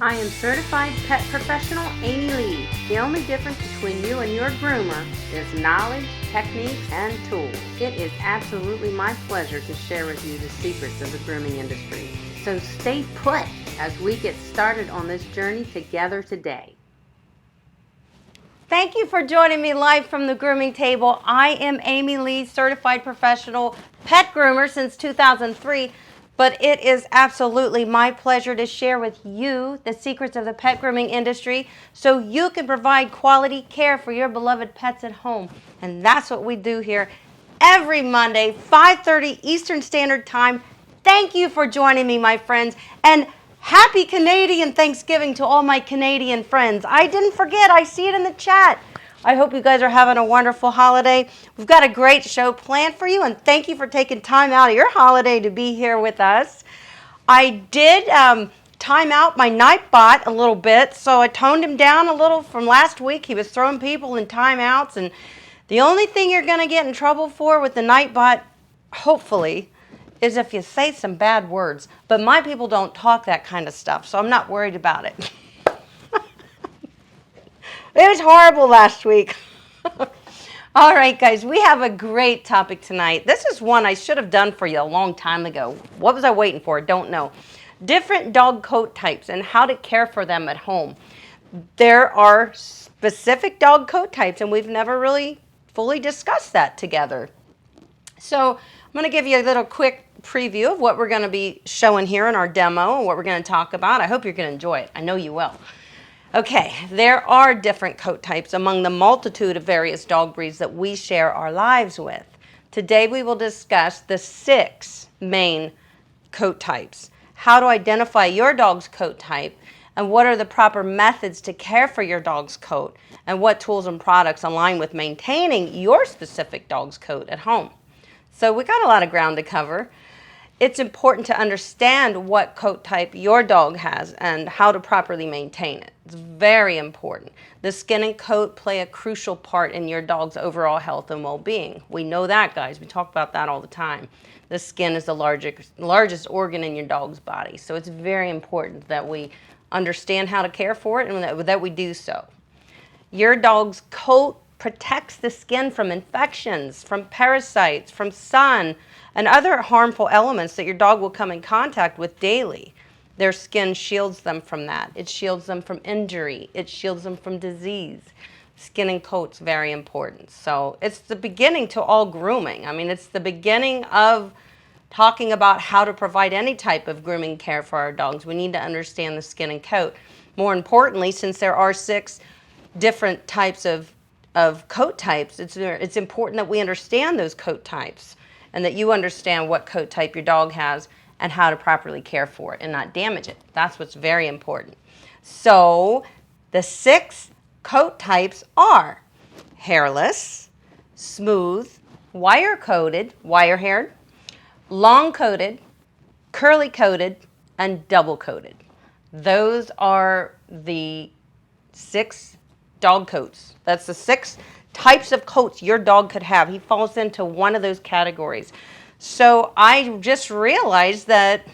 I am certified pet professional Amy Lee. The only difference between you and your groomer is knowledge, techniques, and tools. It is absolutely my pleasure to share with you the secrets of the grooming industry. So stay put as we get started on this journey together today. Thank you for joining me live from the grooming table. I am Amy Lee, certified professional pet groomer since 2003. But it is absolutely my pleasure to share with you the secrets of the pet grooming industry so you can provide quality care for your beloved pets at home. And that's what we do here every Monday, 5:30 Eastern Standard Time. Thank you for joining me, my friends. And happy Canadian Thanksgiving to all my Canadian friends. I didn't forget, I see it in the chat. I hope you guys are having a wonderful holiday. We've got a great show planned for you, and thank you for taking time out of your holiday to be here with us. I did time out my Nightbot a little bit, so I toned him down a little from last week. He was throwing people in timeouts, and the only thing you're going to get in trouble for with the Nightbot, hopefully, is if you say some bad words. But my people don't talk that kind of stuff, so I'm not worried about it. It was horrible last week. All right, guys, we have a great topic tonight. This is one I should have done for you a long time ago. What was I waiting for? Don't know. Different dog coat types and how to care for them at home. There are specific dog coat types, and we've never really fully discussed that together. So I'm going to give you a little quick preview of what we're going to be showing here in our demo and what we're going to talk about. I hope you're going to enjoy it. I know you will. Okay, there are different coat types among the multitude of various dog breeds that we share our lives with. Today we will discuss the 6 main coat types, how to identify your dog's coat type, and what are the proper methods to care for your dog's coat, and what tools and products align with maintaining your specific dog's coat at home. So we got a lot of ground to cover. It's important to understand what coat type your dog has and how to properly maintain it. It's very important. The skin and coat play a crucial part in your dog's overall health and well-being. We know that, guys. We talk about that all the time. The skin is the largest organ in your dog's body, so it's very important that we understand how to care for it and that we do so. Your dog's coat protects the skin from infections, from parasites, from sun, and other harmful elements that your dog will come in contact with daily. Their skin shields them from that. It shields them from injury. It shields them from disease. Skin and coat's very important. So it's the beginning to all grooming. I mean, it's the beginning of talking about how to provide any type of grooming care for our dogs. We need to understand the skin and coat. More importantly, since there are 6 different types of coat types, it's important that we understand those coat types and that you understand what coat type your dog has and how to properly care for it and not damage it. That's what's very important. So the 6 coat types are hairless, smooth, wire-coated, wire-haired, long-coated, curly-coated, and double-coated. Those are the 6 dog coats. That's the 6 types of coats your dog could have. He falls into one of those categories. So I just realized that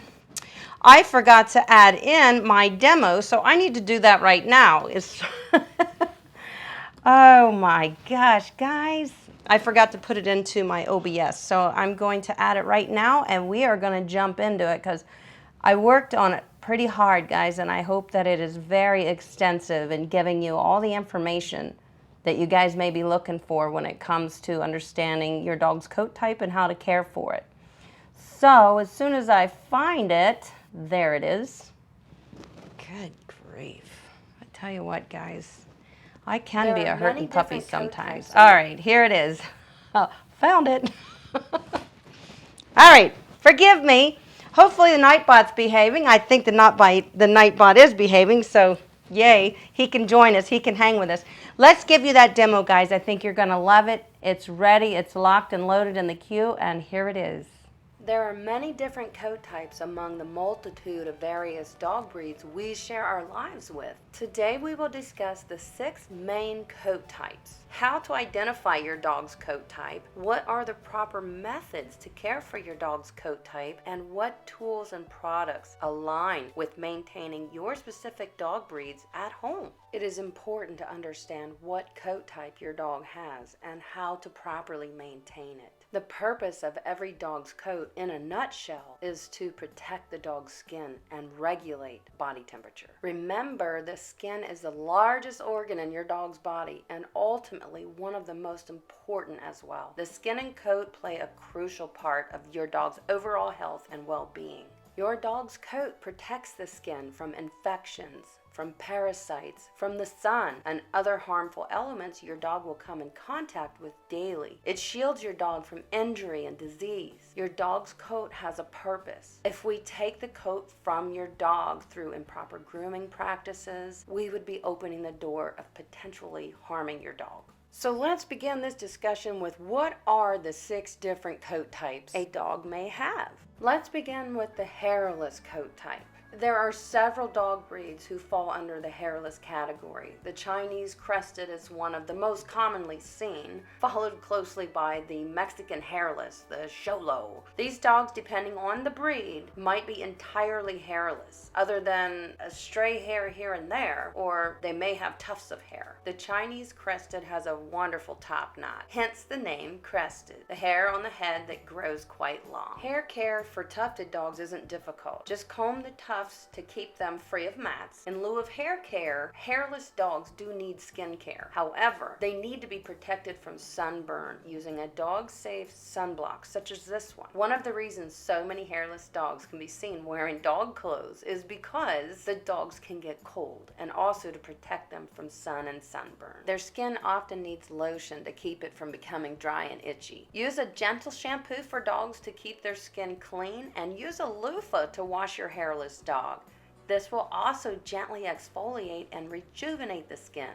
I forgot to add in my demo, so I need to do that right now. Oh my gosh, guys. I forgot to put it into my OBS, so I'm going to add it right now, and we are going to jump into it because I worked on it pretty hard, guys, and I hope that it is very extensive in giving you all the information that you guys may be looking for when it comes to understanding your dog's coat type and how to care for it. So as soon as I find it, there it is. Good grief. I tell you what, guys, I can be a hurting puppy sometimes. All right, here it is. Oh, found it. All right, forgive me. Hopefully the Nightbot's behaving. I think the Nightbot is behaving, so yay, he can join us, he can hang with us. Let's give you that demo, guys. I think you're going to love it. It's ready, it's locked and loaded in the queue, and here it is. There are many different coat types among the multitude of various dog breeds we share our lives with. Today we will discuss the 6 main coat types, how to identify your dog's coat type, what are the proper methods to care for your dog's coat type, and what tools and products align with maintaining your specific dog breeds at home. It is important to understand what coat type your dog has and how to properly maintain it. The purpose of every dog's coat, in a nutshell, is to protect the dog's skin and regulate body temperature. Remember, the skin is the largest organ in your dog's body and ultimately one of the most important as well. The skin and coat play a crucial part of your dog's overall health and well-being. Your dog's coat protects the skin from infections, from parasites, from the sun, and other harmful elements your dog will come in contact with daily. It shields your dog from injury and disease. Your dog's coat has a purpose. If we take the coat from your dog through improper grooming practices, we would be opening the door of potentially harming your dog. So let's begin this discussion with what are the 6 different coat types a dog may have. Let's begin with the hairless coat type. There are several dog breeds who fall under the hairless category. The Chinese crested is one of the most commonly seen, followed closely by the Mexican hairless, the Xolo. These dogs, depending on the breed, might be entirely hairless, other than a stray hair here and there, or they may have tufts of hair. The Chinese crested has a wonderful top knot, hence the name crested, the hair on the head that grows quite long. Hair care for tufted dogs isn't difficult. Just comb the tufts to keep them free of mats. In lieu of hair care, hairless dogs do need skin care. However, they need to be protected from sunburn using a dog-safe sunblock such as this one. One of the reasons so many hairless dogs can be seen wearing dog clothes is because the dogs can get cold, and also to protect them from sun and sunburn. Their skin often needs lotion to keep it from becoming dry and itchy. Use a gentle shampoo for dogs to keep their skin clean, and use a loofah to wash your hairless dog. This will also gently exfoliate and rejuvenate the skin.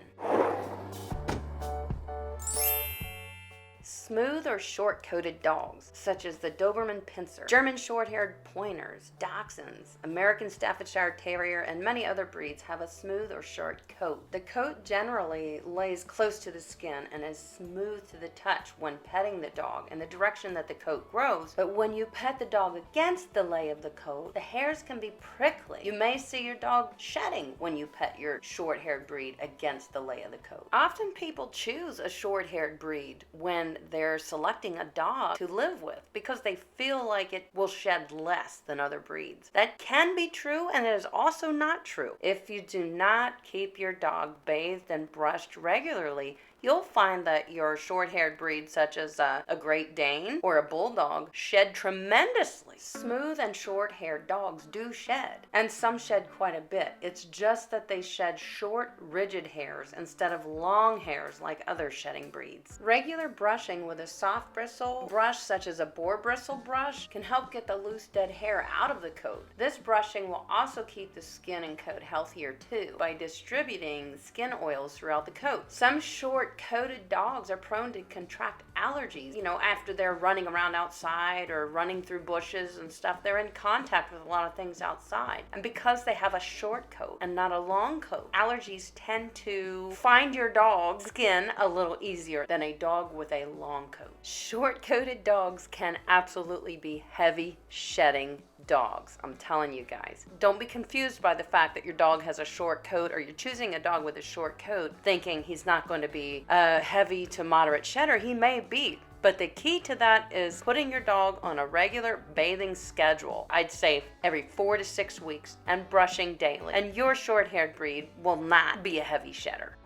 Smooth or short-coated dogs, such as the Doberman Pinscher, German short-haired pointers, Dachshunds, American Staffordshire Terrier, and many other breeds have a smooth or short coat. The coat generally lays close to the skin and is smooth to the touch when petting the dog in the direction that the coat grows, but when you pet the dog against the lay of the coat, the hairs can be prickly. You may see your dog shedding when you pet your short-haired breed against the lay of the coat. Often people choose a short-haired breed when they're selecting a dog to live with because they feel like it will shed less than other breeds. That can be true, and it is also not true. If you do not keep your dog bathed and brushed regularly, you'll find that your short-haired breed, such as a Great Dane or a Bulldog, shed tremendously. Smooth and short-haired dogs do shed, and some shed quite a bit. It's just that they shed short, rigid hairs instead of long hairs like other shedding breeds. Regular brushing with a soft bristle brush, such as a boar bristle brush, can help get the loose, dead hair out of the coat. This brushing will also keep the skin and coat healthier too by distributing skin oils throughout the coat. Some short-coated dogs are prone to contract allergies. After they're running around outside or running through bushes and stuff, they're in contact with a lot of things outside. And because they have a short coat and not a long coat, allergies tend to find your dog's skin a little easier than a dog with a long coat. Short-coated dogs can absolutely be heavy shedding dogs. I'm telling you guys. Don't be confused by the fact that your dog has a short coat, or you're choosing a dog with a short coat thinking he's not going to be a heavy to moderate shedder. He may be. But the key to that is putting your dog on a regular bathing schedule. I'd say every 4 to 6 weeks, and brushing daily. And your short-haired breed will not be a heavy shedder.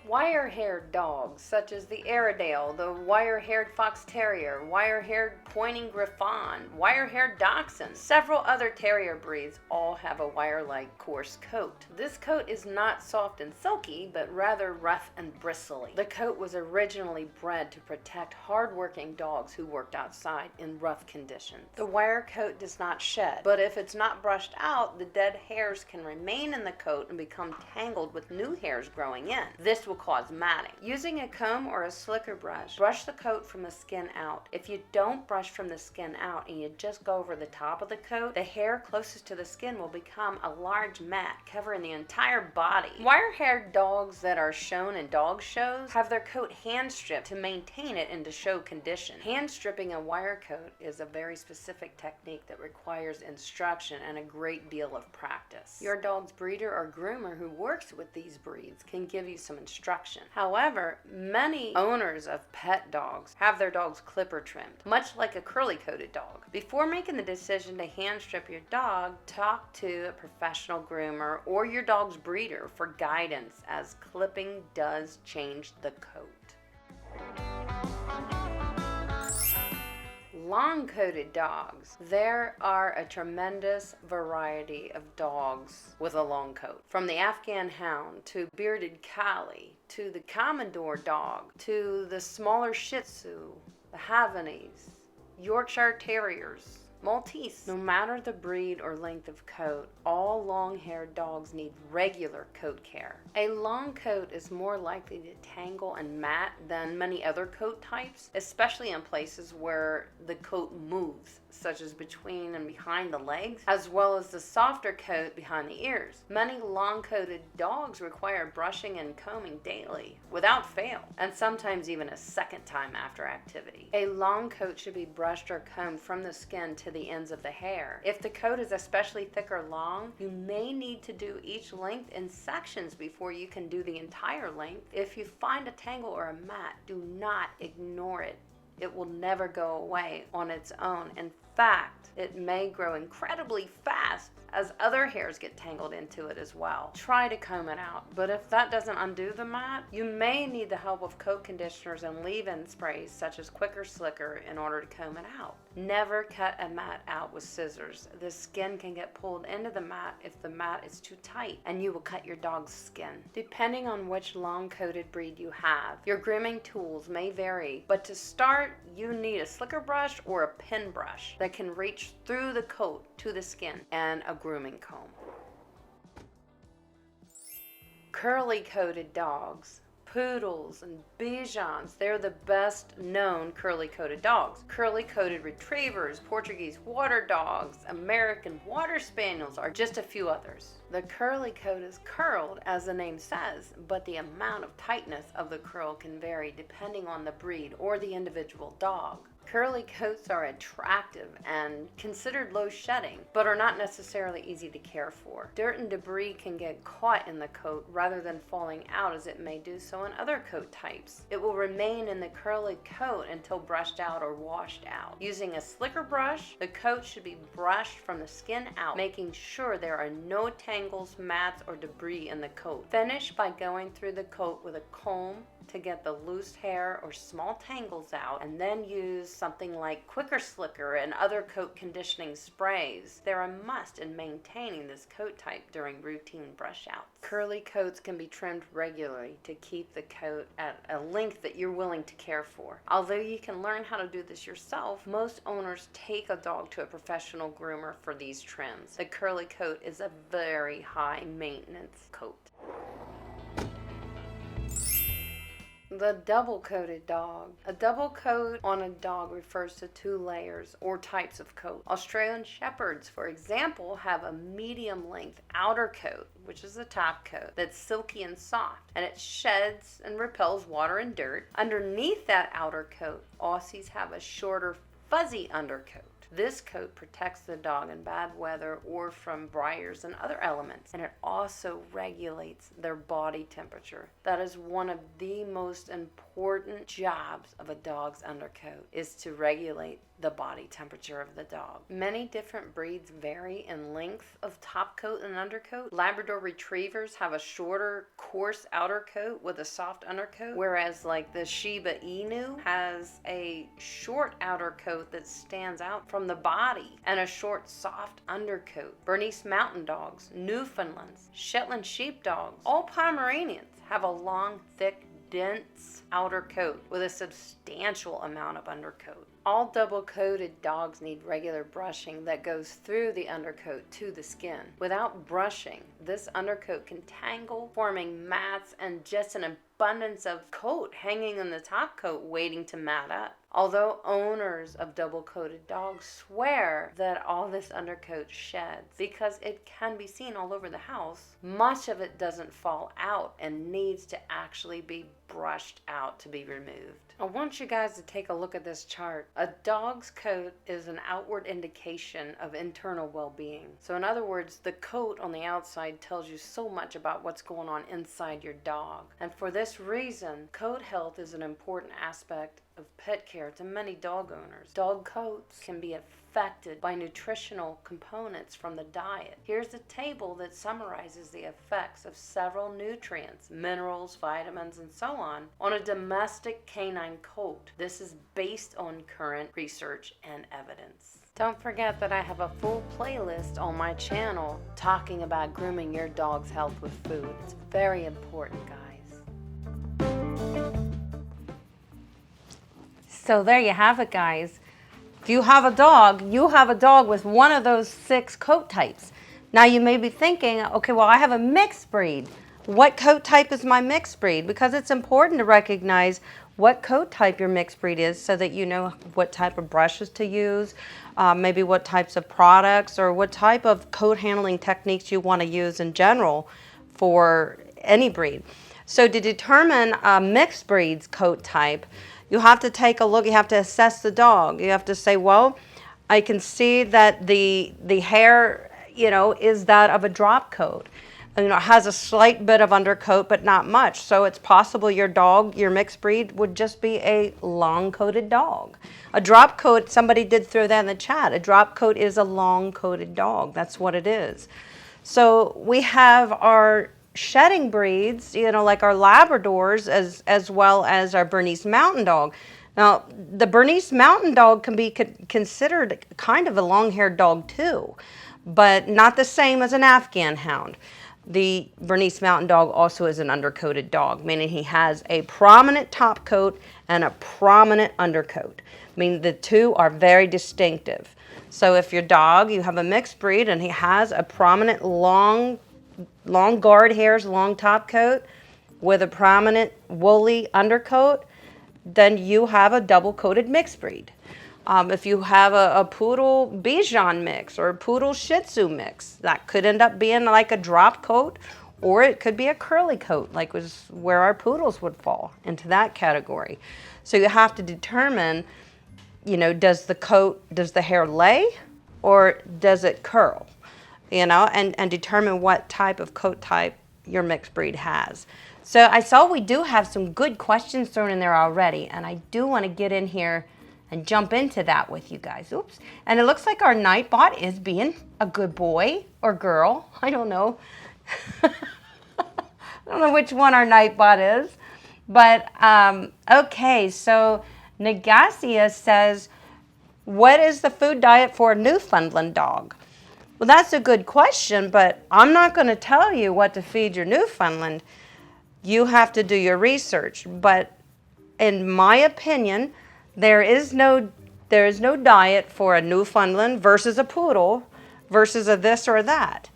Wire-haired dogs, such as the Airedale, the wire-haired Fox Terrier, wire-haired pointing Griffon, wire-haired Dachshund. Several other terrier breeds all have a wire-like coarse coat. This coat is not soft and silky, but rather rough and bristly. The coat was originally bred to protect hard-working dogs who worked outside in rough conditions. The wire coat does not shed, but if it's not brushed out, the dead hairs can remain in the coat and become tangled with new hairs growing in. This will cause matting. Using a comb or a slicker brush, brush the coat from the skin out. If you don't brush from the skin out and you just go over the top of the coat, the hair closest to the skin will become a large mat covering the entire body. Wire-haired dogs that are shown in dog shows have their coat hand stripped to maintain it into show condition. Hand stripping a wire coat is a very specific technique that requires instruction and a great deal of practice. Your dog's breeder or groomer who works with these breeds can give you some instruction. However, many owners of pet dogs have their dogs clipper trimmed, much like a curly-coated dog. Before making the decision to hand strip your dog, talk to a professional groomer or your dog's breeder for guidance, as clipping does change the coat. Long-coated dogs. There are a tremendous variety of dogs with a long coat. From the Afghan Hound to bearded Collie to the Commodore dog to the smaller Shih Tzu, the Havanese, Yorkshire Terriers, Maltese. No matter the breed or length of coat, all long-haired dogs need regular coat care. A long coat is more likely to tangle and mat than many other coat types, especially in places where the coat moves, such as between and behind the legs, as well as the softer coat behind the ears. Many long-coated dogs require brushing and combing daily, without fail, and sometimes even a second time after activity. A long coat should be brushed or combed from the skin to the ends of the hair. If the coat is especially thick or long, you may need to do each length in sections before you can do the entire length. If you find a tangle or a mat, do not ignore it. It will never go away on its own. In fact, it may grow incredibly fast as other hairs get tangled into it as well. Try to comb it out, but if that doesn't undo the mat, you may need the help of coat conditioners and leave-in sprays such as Quick or Slicker in order to comb it out. Never cut a mat out with scissors. The skin can get pulled into the mat if the mat is too tight, and you will cut your dog's skin. Depending on which long-coated breed you have, your grooming tools may vary, but to start, you need a slicker brush or a pin brush that can reach through the coat to the skin, and a grooming comb. Curly-coated dogs. Poodles and Bichons, they're the best known curly-coated dogs. Curly-coated retrievers, Portuguese water dogs, American water spaniels are just a few others. The curly coat is curled, as the name says, but the amount of tightness of the curl can vary depending on the breed or the individual dog. Curly coats are attractive and considered low shedding, but are not necessarily easy to care for. Dirt and debris can get caught in the coat rather than falling out as it may do so in other coat types. It will remain in the curly coat until brushed out or washed out. Using a slicker brush, the coat should be brushed from the skin out, making sure there are no tangles, mats, or debris in the coat. Finish by going through the coat with a comb to get the loose hair or small tangles out, and then use something like Quick or Slicker and other coat conditioning sprays. They're a must in maintaining this coat type during routine brush outs. Curly coats can be trimmed regularly to keep the coat at a length that you're willing to care for. Although you can learn how to do this yourself, most owners take a dog to a professional groomer for these trims. The curly coat is a very high maintenance coat. The double-coated dog. A double coat on a dog refers to two layers or types of coat. Australian Shepherds, for example, have a medium-length outer coat, which is the top coat, that's silky and soft, and it sheds and repels water and dirt. Underneath that outer coat, Aussies have a shorter, fuzzy undercoat. This coat protects the dog in bad weather or from briars and other elements, and it also regulates their body temperature. That is one of the most important jobs of a dog's undercoat, is to regulate the body temperature of the dog. Many different breeds vary in length of top coat and undercoat. Labrador Retrievers have a shorter, coarse outer coat with a soft undercoat, whereas like the Shiba Inu has a short outer coat that stands out from the body and a short, soft undercoat. Bernese Mountain Dogs, Newfoundlands, Shetland Sheepdogs, all Pomeranians have a long, thick, dense outer coat with a substantial amount of undercoat. All double-coated dogs need regular brushing that goes through the undercoat to the skin. Without brushing, this undercoat can tangle, forming mats and just an abundance of coat hanging in the top coat waiting to mat up. Although owners of double-coated dogs swear that all this undercoat sheds because it can be seen all over the house, much of it doesn't fall out and needs to actually be brushed out to be removed. I want you guys to take a look at this chart. A dog's coat is an outward indication of internal well-being. So in other words, the coat on the outside tells you so much about what's going on inside your dog. And for this reason, coat health is an important aspect of pet care to many dog owners. Dog coats can be affected by nutritional components from the diet. Here's a table that summarizes the effects of several nutrients, minerals, vitamins, and so on a domestic canine coat. This is based on current research and evidence. Don't forget that I have a full playlist on my channel talking about grooming your dog's health with food. It's very important, guys. So there you have it, guys. If you have a dog, you have a dog with one of those 6 coat types. Now you may be thinking, okay, well, I have a mixed breed. What coat type is my mixed breed? Because it's important to recognize what coat type your mixed breed is so that you know what type of brushes to use, maybe what types of products or what type of coat handling techniques you want to use in general for any breed. So to determine a mixed breed's coat type, you have to take a look, you have to assess the dog. You have to say, well, I can see that the hair, is that of a drop coat. It has a slight bit of undercoat, but not much. So it's possible your dog, your mixed breed, would just be a long-coated dog. A drop coat, somebody did throw that in the chat. A drop coat is a long-coated dog. That's what it is. So we have our shedding breeds, like our Labradors as well as our Bernese Mountain Dog. Now, the Bernese Mountain Dog can be considered kind of a long-haired dog too, but not the same as an Afghan Hound. The Bernese Mountain Dog also is an undercoated dog, meaning he has a prominent top coat and a prominent undercoat. I mean, the two are very distinctive. So if your dog, you have a mixed breed and he has a prominent long guard hairs, long top coat with a prominent woolly undercoat, then you have a double-coated mixed breed. If you have a Poodle Bichon mix or a Poodle Shih Tzu mix, that could end up being like a drop coat, or it could be a curly coat, like was where our Poodles would fall into that category. So you have to determine, does the hair lay or does it curl? And determine what type of coat type your mixed breed has. So I saw we do have some good questions thrown in there already, and I do want to get in here and jump into that with you guys. Oops. And it looks like our Nightbot is being a good boy or girl. I don't know. I don't know which one our Nightbot is. But, okay, so Negasia says, what is the food diet for a Newfoundland dog? Well, that's a good question, but I'm not going to tell you what to feed your Newfoundland. You have to do your research. But in my opinion, there is no diet for a Newfoundland versus a Poodle versus a this or that.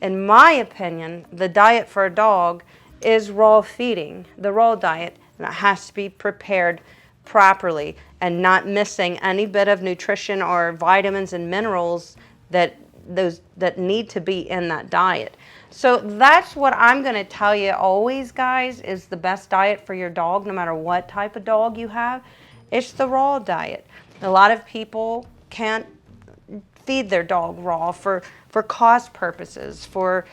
In my opinion, the diet for a dog is raw feeding, the raw diet, and it has to be prepared properly and not missing any bit of nutrition or vitamins and minerals that need to be in that diet. So that's what I'm going to tell you always, guys, is the best diet for your dog, no matter what type of dog you have. It's the raw diet. A lot of people can't feed their dog raw for cost purposes, for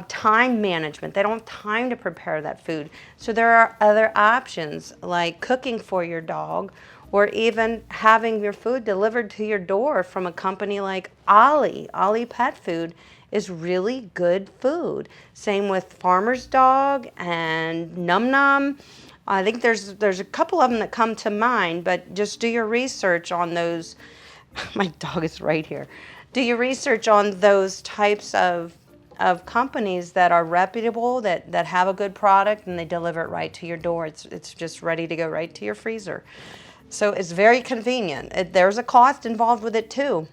time management. They don't have time to prepare that food. So there are other options like cooking for your dog or even having your food delivered to your door from a company like Ollie Pet Food is really good food. Same with Farmer's Dog and Num Num. I think there's a couple of them that come to mind, but just do your research on those. My dog is right here. Do your research on those types of companies that are reputable, that have a good product, and they deliver it right to your door. It's just ready to go right to your freezer. So it's very convenient. There's a cost involved with it too.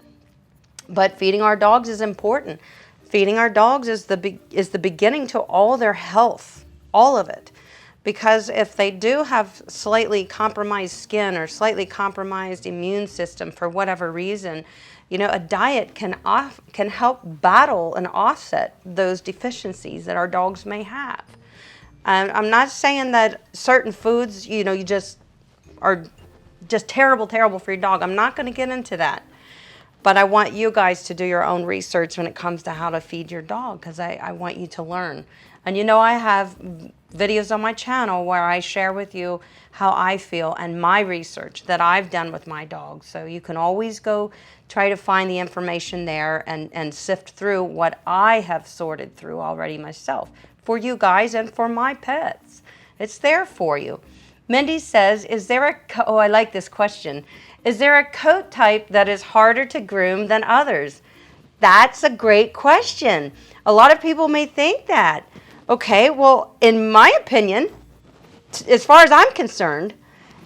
But feeding our dogs is important. Feeding our dogs is the beginning to all their health, all of it. Because if they do have slightly compromised skin or slightly compromised immune system for whatever reason, a diet can help battle and offset those deficiencies that our dogs may have. And I'm not saying that certain foods, you just are just terrible for your dog. I'm not going to get into that. But I want you guys to do your own research when it comes to how to feed your dog, because I want you to learn. And I have videos on my channel where I share with you how I feel and my research that I've done with my dogs. So you can always go try to find the information there and sift through what I have sorted through already myself for you guys and for my pets. It's there for you. Mindy says, I like this question. Is there a coat type that is harder to groom than others? That's a great question. A lot of people may think that. Okay, well, in my opinion, as far as I'm concerned,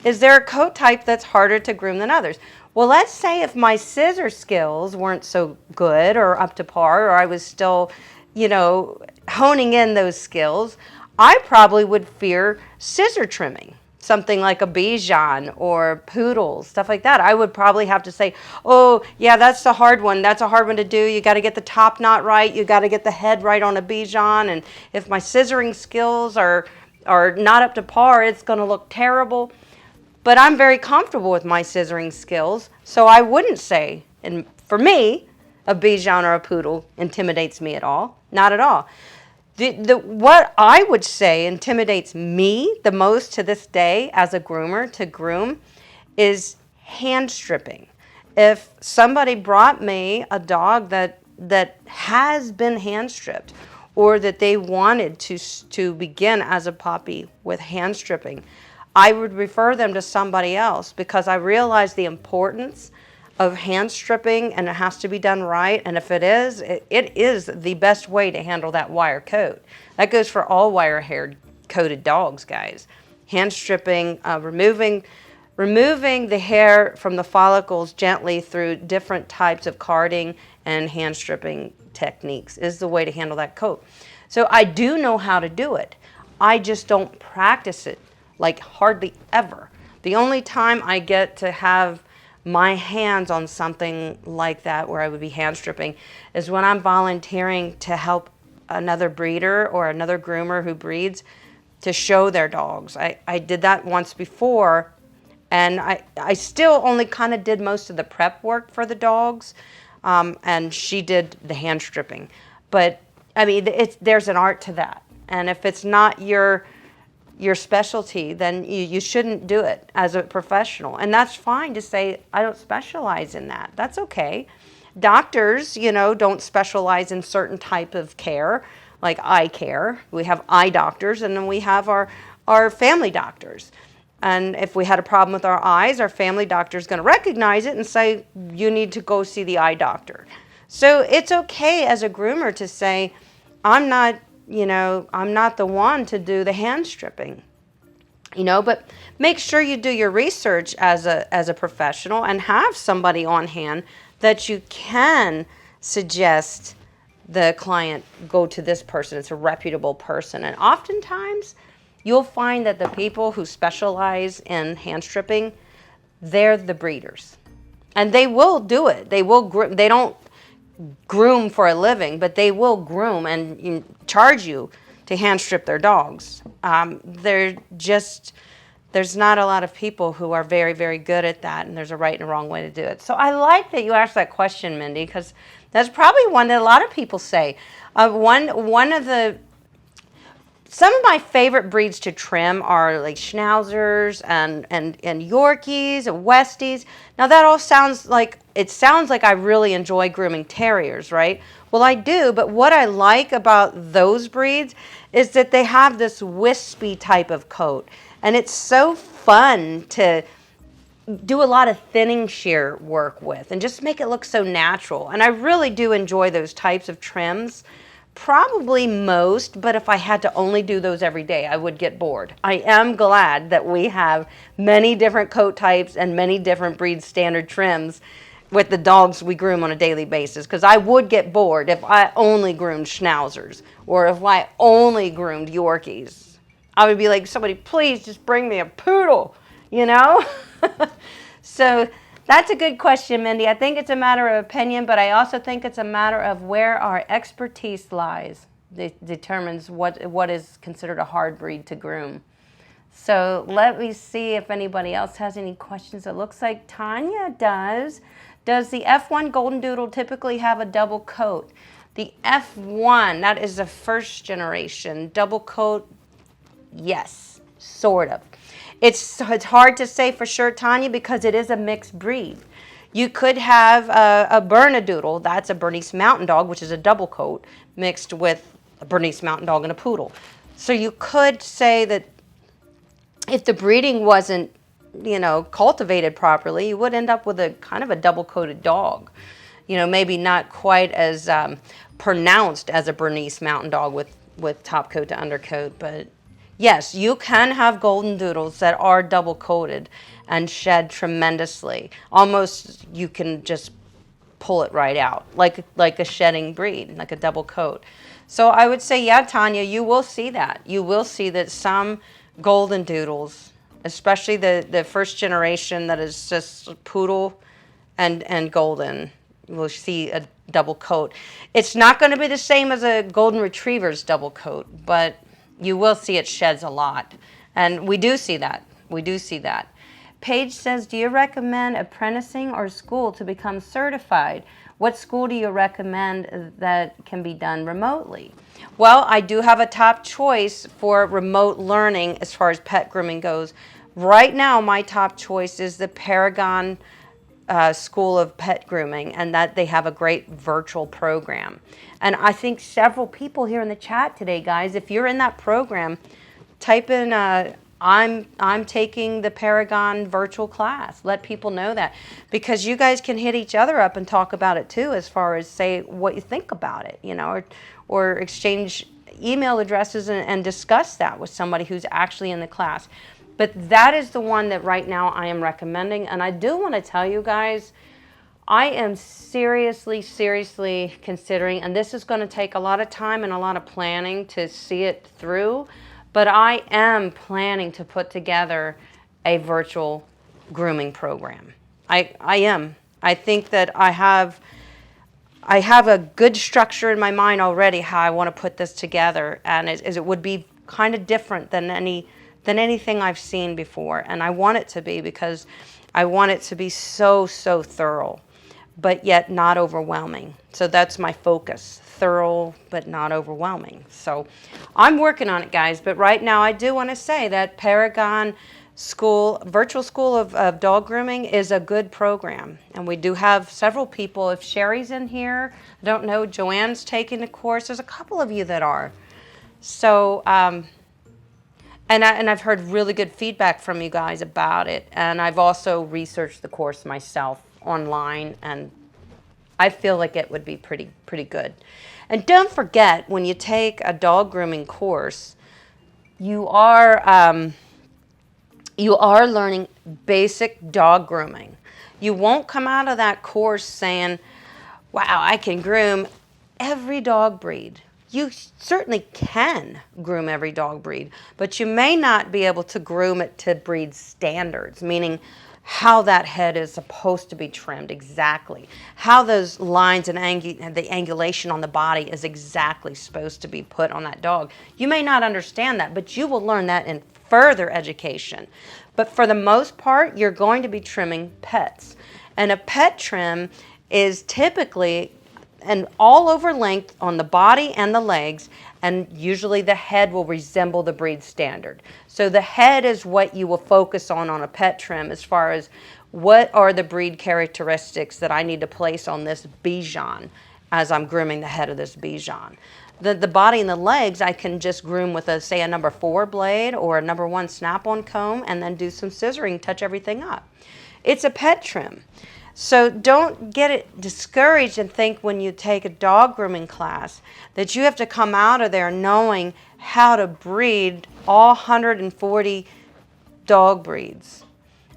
is there a coat type that's harder to groom than others? Well, let's say if my scissor skills weren't so good or up to par, or I was still, honing in those skills, I probably would fear scissor trimming. Something like a Bichon or Poodle, stuff like that. I would probably have to say, oh, yeah, that's the hard one. That's a hard one to do. You got to get the top knot right. You got to get the head right on a Bichon. And if my scissoring skills are not up to par, it's going to look terrible. But I'm very comfortable with my scissoring skills, so I wouldn't say, and for me, a Bichon or a Poodle intimidates me at all. Not at all. What I would say intimidates me the most to this day as a groomer to groom is hand stripping. If somebody brought me a dog that has been hand stripped, or that they wanted to begin as a puppy with hand stripping, I would refer them to somebody else, because I realize the importance of hand stripping, and it has to be done right. And if it is the best way to handle that wire coat. That goes for all wire-haired coated dogs, guys. Hand stripping, removing the hair from the follicles gently through different types of carding and hand stripping techniques is the way to handle that coat. So I do know how to do it. I just don't practice it, like hardly ever. The only time I get to have my hands on something like that where I would be hand stripping is when I'm volunteering to help another breeder or another groomer who breeds to show their dogs. I did that once before, and I still only kind of did most of the prep work for the dogs, and she did the hand stripping. But I mean, there's an art to that, and if it's not your specialty, then you shouldn't do it as a professional. And that's fine to say, I don't specialize in that. That's okay. Doctors, don't specialize in certain type of care, like eye care. We have eye doctors, and then we have our family doctors. And if we had a problem with our eyes, our family doctor is going to recognize it and say, you need to go see the eye doctor. So it's okay as a groomer to say, I'm not the one to do the hand stripping, but make sure you do your research as a professional and have somebody on hand that you can suggest the client go to this person. It's a reputable person. And oftentimes you'll find that the people who specialize in hand stripping, they're the breeders. And they will do it. They don't groom for a living, but they will groom and charge you to hand strip their dogs. There's not a lot of people who are very, very good at that, and there's a right and a wrong way to do it. So I like that you asked that question, Mindy, because that's probably one that a lot of people say. One of the Some of my favorite breeds to trim are like Schnauzers and Yorkies and Westies. Now that all sounds like, it sounds like I really enjoy grooming terriers, right? Well, I do, but what I like about those breeds is that they have this wispy type of coat. And it's so fun to do a lot of thinning shear work with and just make it look so natural. And I really do enjoy those types of trims. Probably most, but if I had to only do those every day, I would get bored. I am glad that we have many different coat types and many different breed standard trims with the dogs we groom on a daily basis, because I would get bored if I only groomed Schnauzers or if I only groomed Yorkies. I would be like, somebody please just bring me a poodle, you know? So that's a good question, Mindy. I think it's a matter of opinion, but I also think it's a matter of where our expertise lies. It determines what is considered a hard breed to groom. So let me see if anybody else has any questions. It looks like Tanya does. Does the F1 Golden Doodle typically have a double coat? The F1, that is the first generation. Double coat, yes, sort of. It's hard to say for sure, Tanya, because it is a mixed breed. You could have a Bernedoodle, that's a Bernese Mountain Dog, which is a double coat, mixed with a Bernese Mountain Dog and a Poodle. So you could say that if the breeding wasn't, cultivated properly, you would end up with a kind of a double-coated dog. Maybe not quite as pronounced as a Bernese Mountain Dog with top coat to undercoat, but yes, you can have Golden Doodles that are double coated and shed tremendously. Almost you can just pull it right out, like a shedding breed, like a double coat. So I would say, yeah, Tanya, you will see that. You will see that some Golden Doodles, especially the first generation that is just poodle and golden, we'll see a double coat. It's not going to be the same as a Golden Retriever's double coat, but you will see it sheds a lot. And we do see that. We do see that. Paige says, do you recommend apprenticing or school to become certified? What school do you recommend that can be done remotely? Well, I do have a top choice for remote learning as far as pet grooming goes. Right now, my top choice is the Paragon School of Pet Grooming, and that they have a great virtual program. And I think several people here in the chat today, guys, if you're in that program, type in I'm taking the Paragon virtual class. Let people know that, because you guys can hit each other up and talk about it too, as far as say what you think about it, or exchange email addresses and discuss that with somebody who's actually in the class. But that is the one that right now I am recommending. And I do want to tell you guys, I am seriously considering, and this is going to take a lot of time and a lot of planning to see it through, but I am planning to put together a virtual grooming program. I am. I think that I have a good structure in my mind already how I want to put this together, and it would be kind of different than anything I've seen before. And I want it to be, because I want it to be so thorough, but yet not overwhelming. So that's my focus, thorough but not overwhelming. So I'm working on it, guys, but right now I do want to say that Paragon Virtual School of Dog Grooming is a good program. And we do have several people. If Sherry's in here, I don't know, Joanne's taking the course. There's a couple of you that are. So, and I've heard really good feedback from you guys about it. And I've also researched the course myself online, and I feel like it would be pretty good. And don't forget, when you take a dog grooming course, you are learning basic dog grooming. You won't come out of that course saying, wow, I can groom every dog breed. You certainly can groom every dog breed, but you may not be able to groom it to breed standards, meaning how that head is supposed to be trimmed exactly, how those lines and the angulation on the body is exactly supposed to be put on that dog. You may not understand that, but you will learn that in further education. But for the most part, you're going to be trimming pets. And a pet trim is typically and all over length on the body and the legs, and usually the head will resemble the breed standard. So the head is what you will focus on a pet trim as far as what are the breed characteristics that I need to place on this Bichon as I'm grooming the head of this Bichon. The body and the legs I can just groom with say a number 4 blade or a number 1 snap-on comb, and then do some scissoring, touch everything up. It's a pet trim. So don't get it discouraged and think when you take a dog grooming class that you have to come out of there knowing how to breed all 140 dog breeds,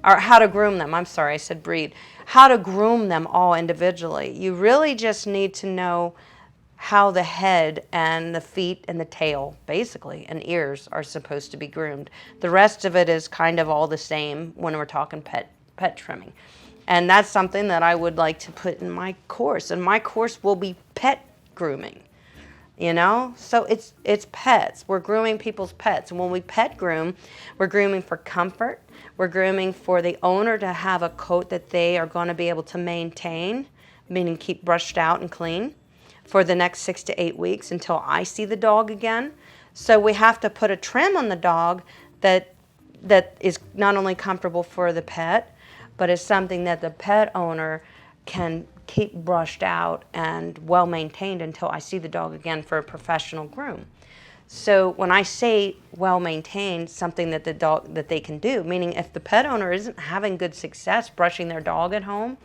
or how to groom them. I'm sorry, I said breed. How to groom them all individually. You really just need to know how the head and the feet and the tail, basically, and ears are supposed to be groomed. The rest of it is kind of all the same when we're talking pet trimming. And that's something that I would like to put in my course. And my course will be pet grooming, you know? So it's pets. We're grooming people's pets. And when we pet groom, we're grooming for comfort. We're grooming for the owner to have a coat that they are going to be able to maintain, meaning keep brushed out and clean, for the next 6 to 8 weeks until I see the dog again. So we have to put a trim on the dog that is not only comfortable for the pet, but is something that the pet owner can keep brushed out and well maintained until I see the dog again for a professional groom. So when I say well maintained, something that they can do, meaning if the pet owner isn't having good success brushing their dog at home,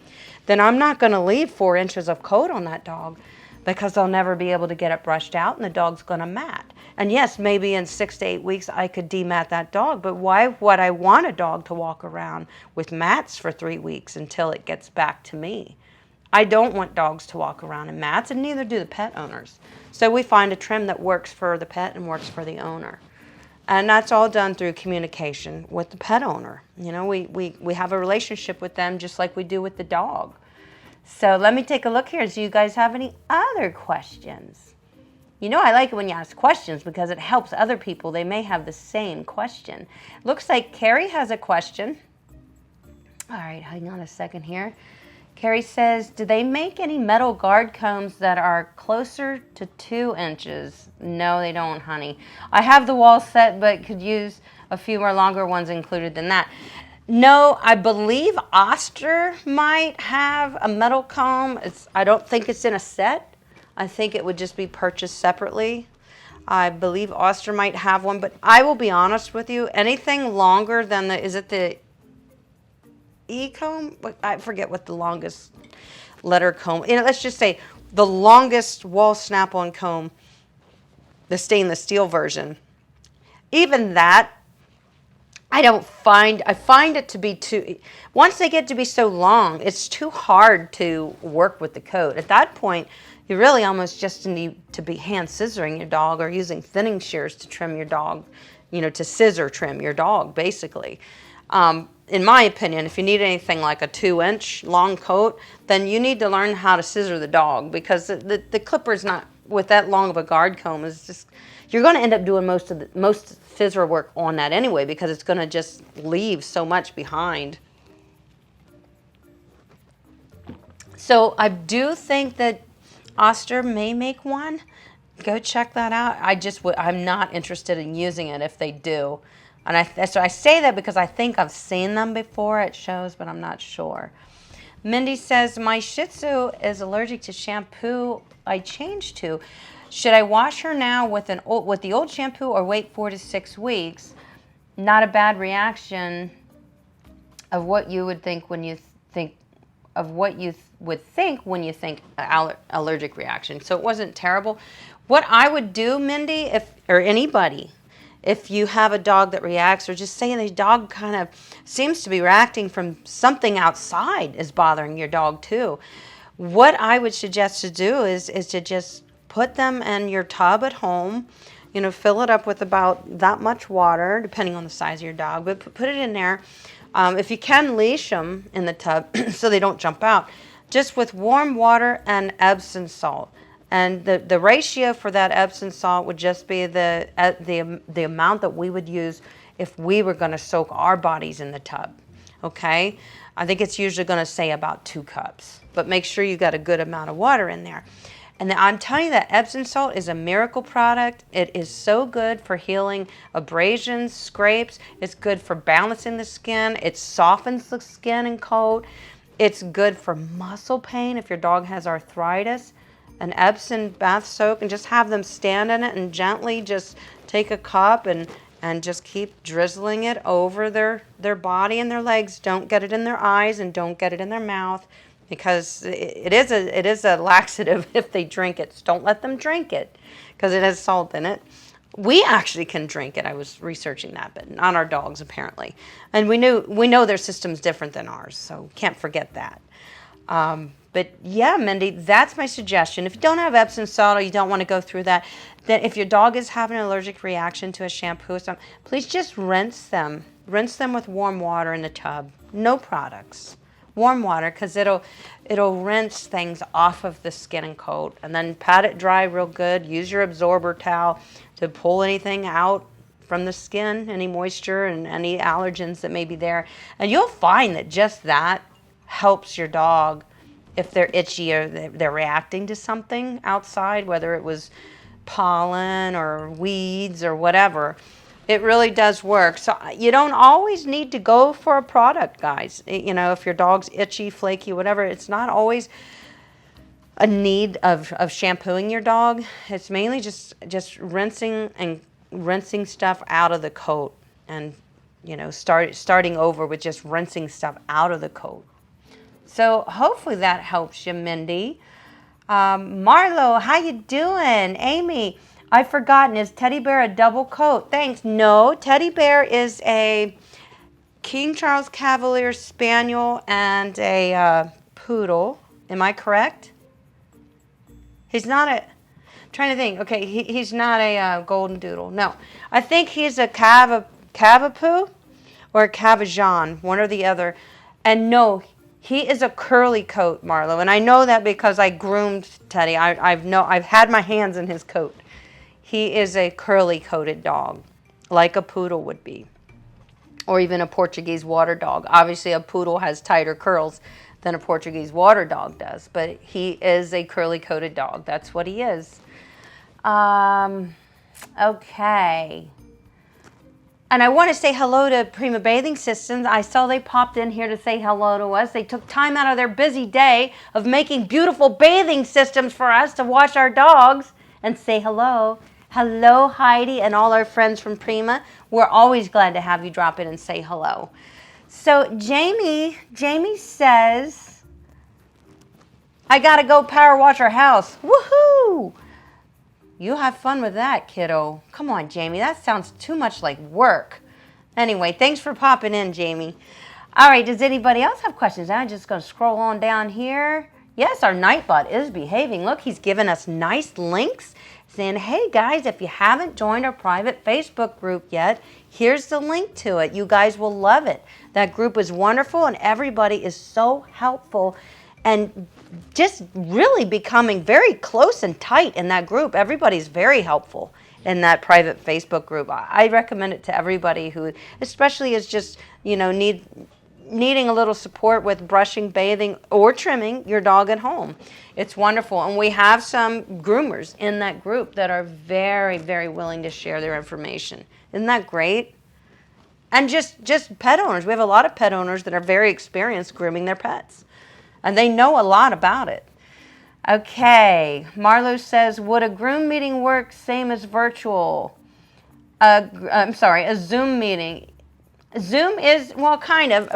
then I'm not going to leave 4 inches of coat on that dog, because they'll never be able to get it brushed out and the dog's going to mat. And yes, maybe in 6 to 8 weeks I could demat that dog, but why would I want a dog to walk around with mats for 3 weeks until it gets back to me? I don't want dogs to walk around in mats, and neither do the pet owners. So we find a trim that works for the pet and works for the owner. And that's all done through communication with the pet owner. You know, we have a relationship with them just like we do with the dog. So let me take a look here. Do you guys have any other questions? You know, I like it when you ask questions because it helps other people. They may have the same question. Looks like Carrie has a question. All right, hang on a second here. Carrie says, do they make any metal guard combs that are closer to 2 inches? No, they don't, honey. I have the wall set, but could use a few more longer ones included than that. No, I believe Oster might have a metal comb. I don't think it's in a set. I think it would just be purchased separately. I believe Oster might have one, but I will be honest with you, anything longer than is it the E-comb? I forget what the longest letter comb, let's just say the longest wall snap-on comb, the stainless steel version. Even that, I find it to be too, once they get to be so long, it's too hard to work with the coat. At that point, you really almost just need to be hand scissoring your dog or using thinning shears to trim your dog, to scissor trim your dog, basically. In my opinion, if you need anything like a 2-inch long coat, then you need to learn how to scissor the dog, because the clipper's not, with that long of a guard comb, is just, you're going to end up doing most scissor work on that anyway, because it's going to just leave so much behind. So I do think that Oster may make one. Go check that out. I'm not interested in using it if they do. And so I say that because I think I've seen them before at shows, but I'm not sure. Mindy says, my Shih Tzu is allergic to shampoo I changed to. Should I wash her now with the old shampoo or wait 4 to 6 weeks? Not a bad reaction of what you would think when you think of what you would think when you think allergic reaction. So it wasn't terrible. What I would do, Mindy, or anybody, if you have a dog that reacts, or just saying the dog kind of seems to be reacting from something outside is bothering your dog too, what I would suggest to do is to just put them in your tub at home, fill it up with about that much water, depending on the size of your dog, but put it in there. If you can, leash them in the tub so they don't jump out, just with warm water and Epsom salt. And the ratio for that Epsom salt would just be the amount that we would use if we were going to soak our bodies in the tub, okay? I think it's usually going to say about 2 cups, but make sure you got a good amount of water in there. And I'm telling you that Epsom salt is a miracle product. It is so good for healing abrasions, scrapes. It's good for balancing the skin. It softens the skin and coat. It's good for muscle pain if your dog has arthritis. An Epsom bath soak, and just have them stand in it and gently just take a cup and just keep drizzling it over their body and their legs. Don't get it in their eyes and don't get it in their mouth, because it is a laxative if they drink it. So don't let them drink it because it has salt in it. We actually can drink it. I was researching that, but not our dogs apparently. And we know their system's different than ours, so can't forget that. But yeah, Mindy, that's my suggestion. If you don't have Epsom salt or you don't want to go through that, then if your dog is having an allergic reaction to a shampoo or something, please just rinse them. Rinse them with warm water in the tub. No products. Warm water, because it'll rinse things off of the skin and coat. And then pat it dry real good. Use your absorber towel to pull anything out from the skin, any moisture and any allergens that may be there. And you'll find that just that helps your dog if they're itchy or they're reacting to something outside, whether it was pollen or weeds or whatever. It really does work. So you don't always need to go for a product, guys. You know, if your dog's itchy, flaky, whatever, it's not always a need of shampooing your dog. It's mainly just rinsing stuff out of the coat, and you know, starting over with just rinsing stuff out of the coat. So hopefully that helps you, Mindy. Marlo, how you doing? Amy, I've forgotten, is Teddy Bear a double coat? Thanks. No, Teddy Bear is a King Charles Cavalier Spaniel and a poodle. Am I correct? He's not a... I'm trying to think. Okay, he's not a golden doodle. No. I think he's a Cavapoo or a Cavajan, one or the other. And no, he is a curly coat, Marlo, and I know that because I groomed Teddy. I've had my hands in his coat. He is a curly coated dog, like a poodle would be, or even a Portuguese water dog. Obviously, a poodle has tighter curls than a Portuguese water dog does, but he is a curly coated dog. That's what he is. Okay. And I want to say hello to Prima Bathing Systems. I saw they popped in here to say hello to us. They took time out of their busy day of making beautiful bathing systems for us to wash our dogs and say hello. Hello, Heidi, and all our friends from Prima. We're always glad to have you drop in and say hello. So Jamie says, I got to go power wash our house. Woohoo! You have fun with that, kiddo. Come on, Jamie. That sounds too much like work. Anyway, thanks for popping in, Jamie. All right, does anybody else have questions? I'm just going to scroll on down here. Yes, our Nightbot is behaving. Look, he's given us nice links saying, hey, guys, if you haven't joined our private Facebook group yet, here's the link to it. You guys will love it. That group is wonderful, and everybody is so helpful and just really becoming very close and tight in that group. Everybody's very helpful in that private Facebook group. I recommend it to everybody who especially is just, you know, needing a little support with brushing, bathing, or trimming your dog at home. It's wonderful. And we have some groomers in that group that are very, very willing to share their information. Isn't that great? And just pet owners. We have a lot of pet owners that are very experienced grooming their pets. And they know a lot about it. Okay, Marlo says, would a groom meeting work same as virtual? I'm sorry, a Zoom meeting. Zoom is, well, kind of.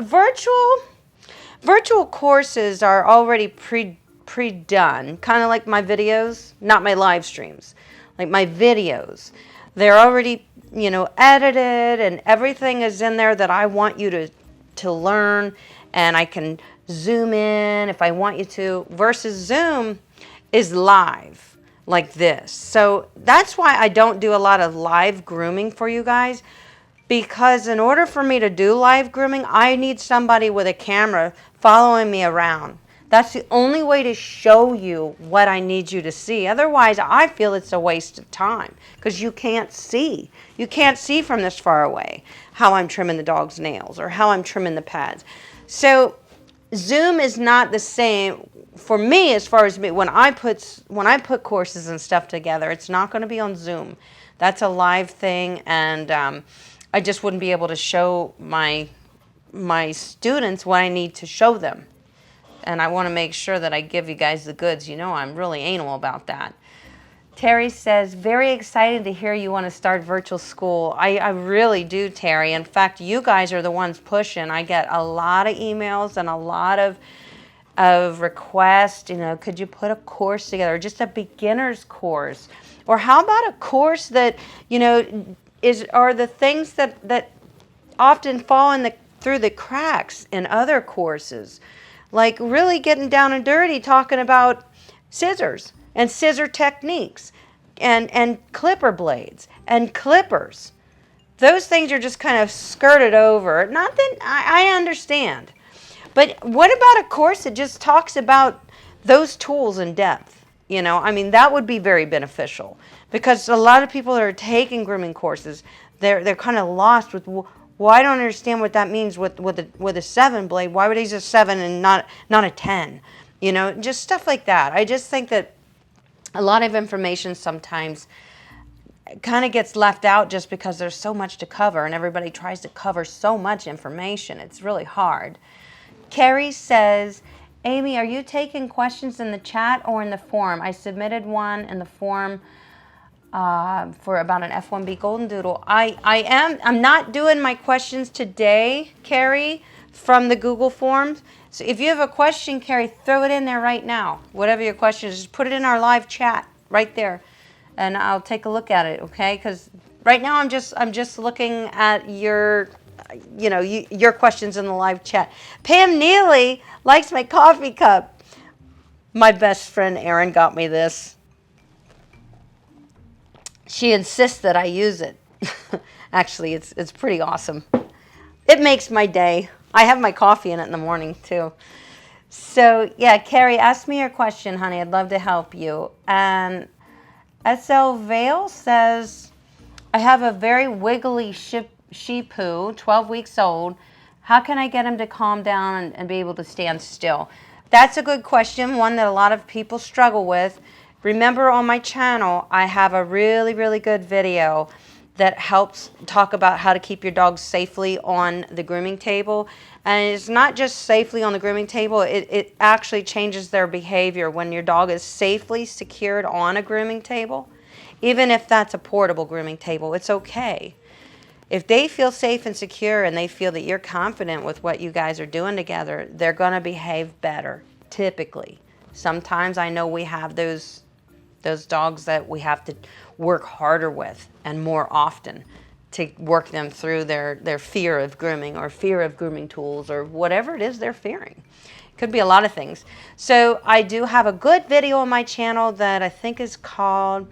Virtual courses are already pre-done, kind of like my videos, not my live streams, like my videos. They're already, you know, edited, and everything is in there that I want you to learn, and I can zoom in if I want you to, versus Zoom is live like this. So that's why I don't do a lot of live grooming for you guys, because in order for me to do live grooming, I need somebody with a camera following me around. That's the only way to show you what I need you to see. Otherwise, I feel it's a waste of time because you can't see. You can't see from this far away how I'm trimming the dog's nails or how I'm trimming the pads. So Zoom is not the same for me as far as me. When I put courses and stuff together, it's not going to be on Zoom. That's a live thing, and I just wouldn't be able to show my students what I need to show them. And I want to make sure that I give you guys the goods. You know, I'm really anal about that. Terry says, very excited to hear you want to start virtual school. I really do, Terry. In fact, you guys are the ones pushing. I get a lot of emails and a lot of requests. You know, could you put a course together, just a beginner's course? Or how about a course that, you know, are the things that often fall through the cracks in other courses? Like really getting down and dirty, talking about scissors and scissor techniques and clipper blades and clippers. Those things are just kind of skirted over. Not that I understand. But what about a course that just talks about those tools in depth? You know, I mean, that would be very beneficial, because a lot of people that are taking grooming courses, they're kind of lost with, well, I don't understand what that means with a 7 blade. Why would he use a 7 and not a 10? You know, just stuff like that. I just think that a lot of information sometimes kind of gets left out just because there's so much to cover, and everybody tries to cover so much information. It's really hard. Carrie says, Amy, are you taking questions in the chat or in the forum? I submitted one in the forum for about an F1B Golden Doodle. I'm not doing my questions today, Carrie, from the Google Forms. So if you have a question, Carrie, throw it in there right now. Whatever your question is, just put it in our live chat right there, and I'll take a look at it, okay? Because right now I'm just looking at your questions in the live chat. Pam Neely likes my coffee cup. My best friend Erin got me this. She insists that I use it. Actually, it's pretty awesome. It makes my day. I have my coffee in it in the morning too. So yeah, Carrie, ask me your question, honey. I'd love to help you. And SL Vale says, I have a very wiggly Shih Tzu, 12 weeks old. How can I get him to calm down and be able to stand still? That's a good question, one that a lot of people struggle with. Remember, on my channel, I have a really, really good video that helps talk about how to keep your dog safely on the grooming table. And it's not just safely on the grooming table, it actually changes their behavior when your dog is safely secured on a grooming table. Even if that's a portable grooming table, it's okay. If they feel safe and secure and they feel that you're confident with what you guys are doing together, they're going to behave better, typically. Sometimes I know we have those dogs that we have to work harder with and more often to work them through their fear of grooming or fear of grooming tools or whatever it is they're fearing. Could be a lot of things. So I do have a good video on my channel that I think is called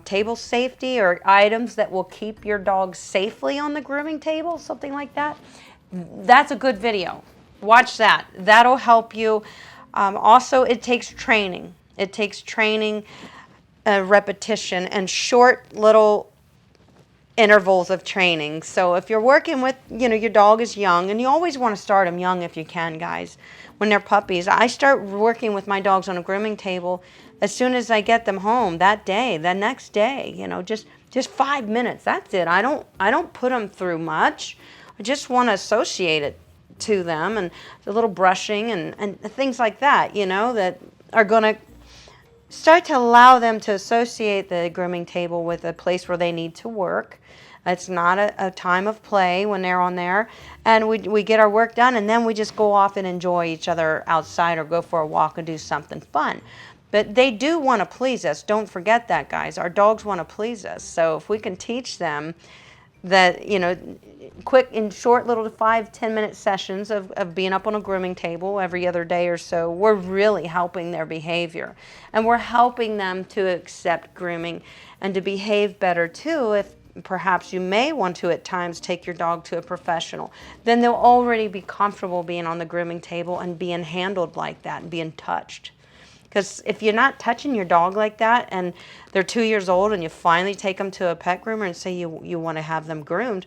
table safety, or items that will keep your dog safely on the grooming table, something like that. That's a good video. Watch that. That'll help you. Also, it takes training. It takes training, repetition, and short little intervals of training. So if you're working with, your dog is young, and you always want to start them young if you can, guys, when they're puppies. I start working with my dogs on a grooming table as soon as I get them home that day, the next day, just 5 minutes. That's it. I don't put them through much. I just want to associate it to them, and a little brushing and things like that, that are going to start to allow them to associate the grooming table with a place where they need to work. It's not a time of play when they're on there, and we get our work done, and then we just go off and enjoy each other outside or go for a walk and do something fun. But they do want to please us. Don't forget that, guys. Our dogs want to please us. So if we can teach them that, quick and short little 5-10 minute sessions of being up on a grooming table every other day or so, we're really helping their behavior. And we're helping them to accept grooming and to behave better too. If perhaps you may want to at times take your dog to a professional, then they'll already be comfortable being on the grooming table and being handled like that and being touched. Because if you're not touching your dog like that and they're 2 years old and you finally take them to a pet groomer and say you want to have them groomed,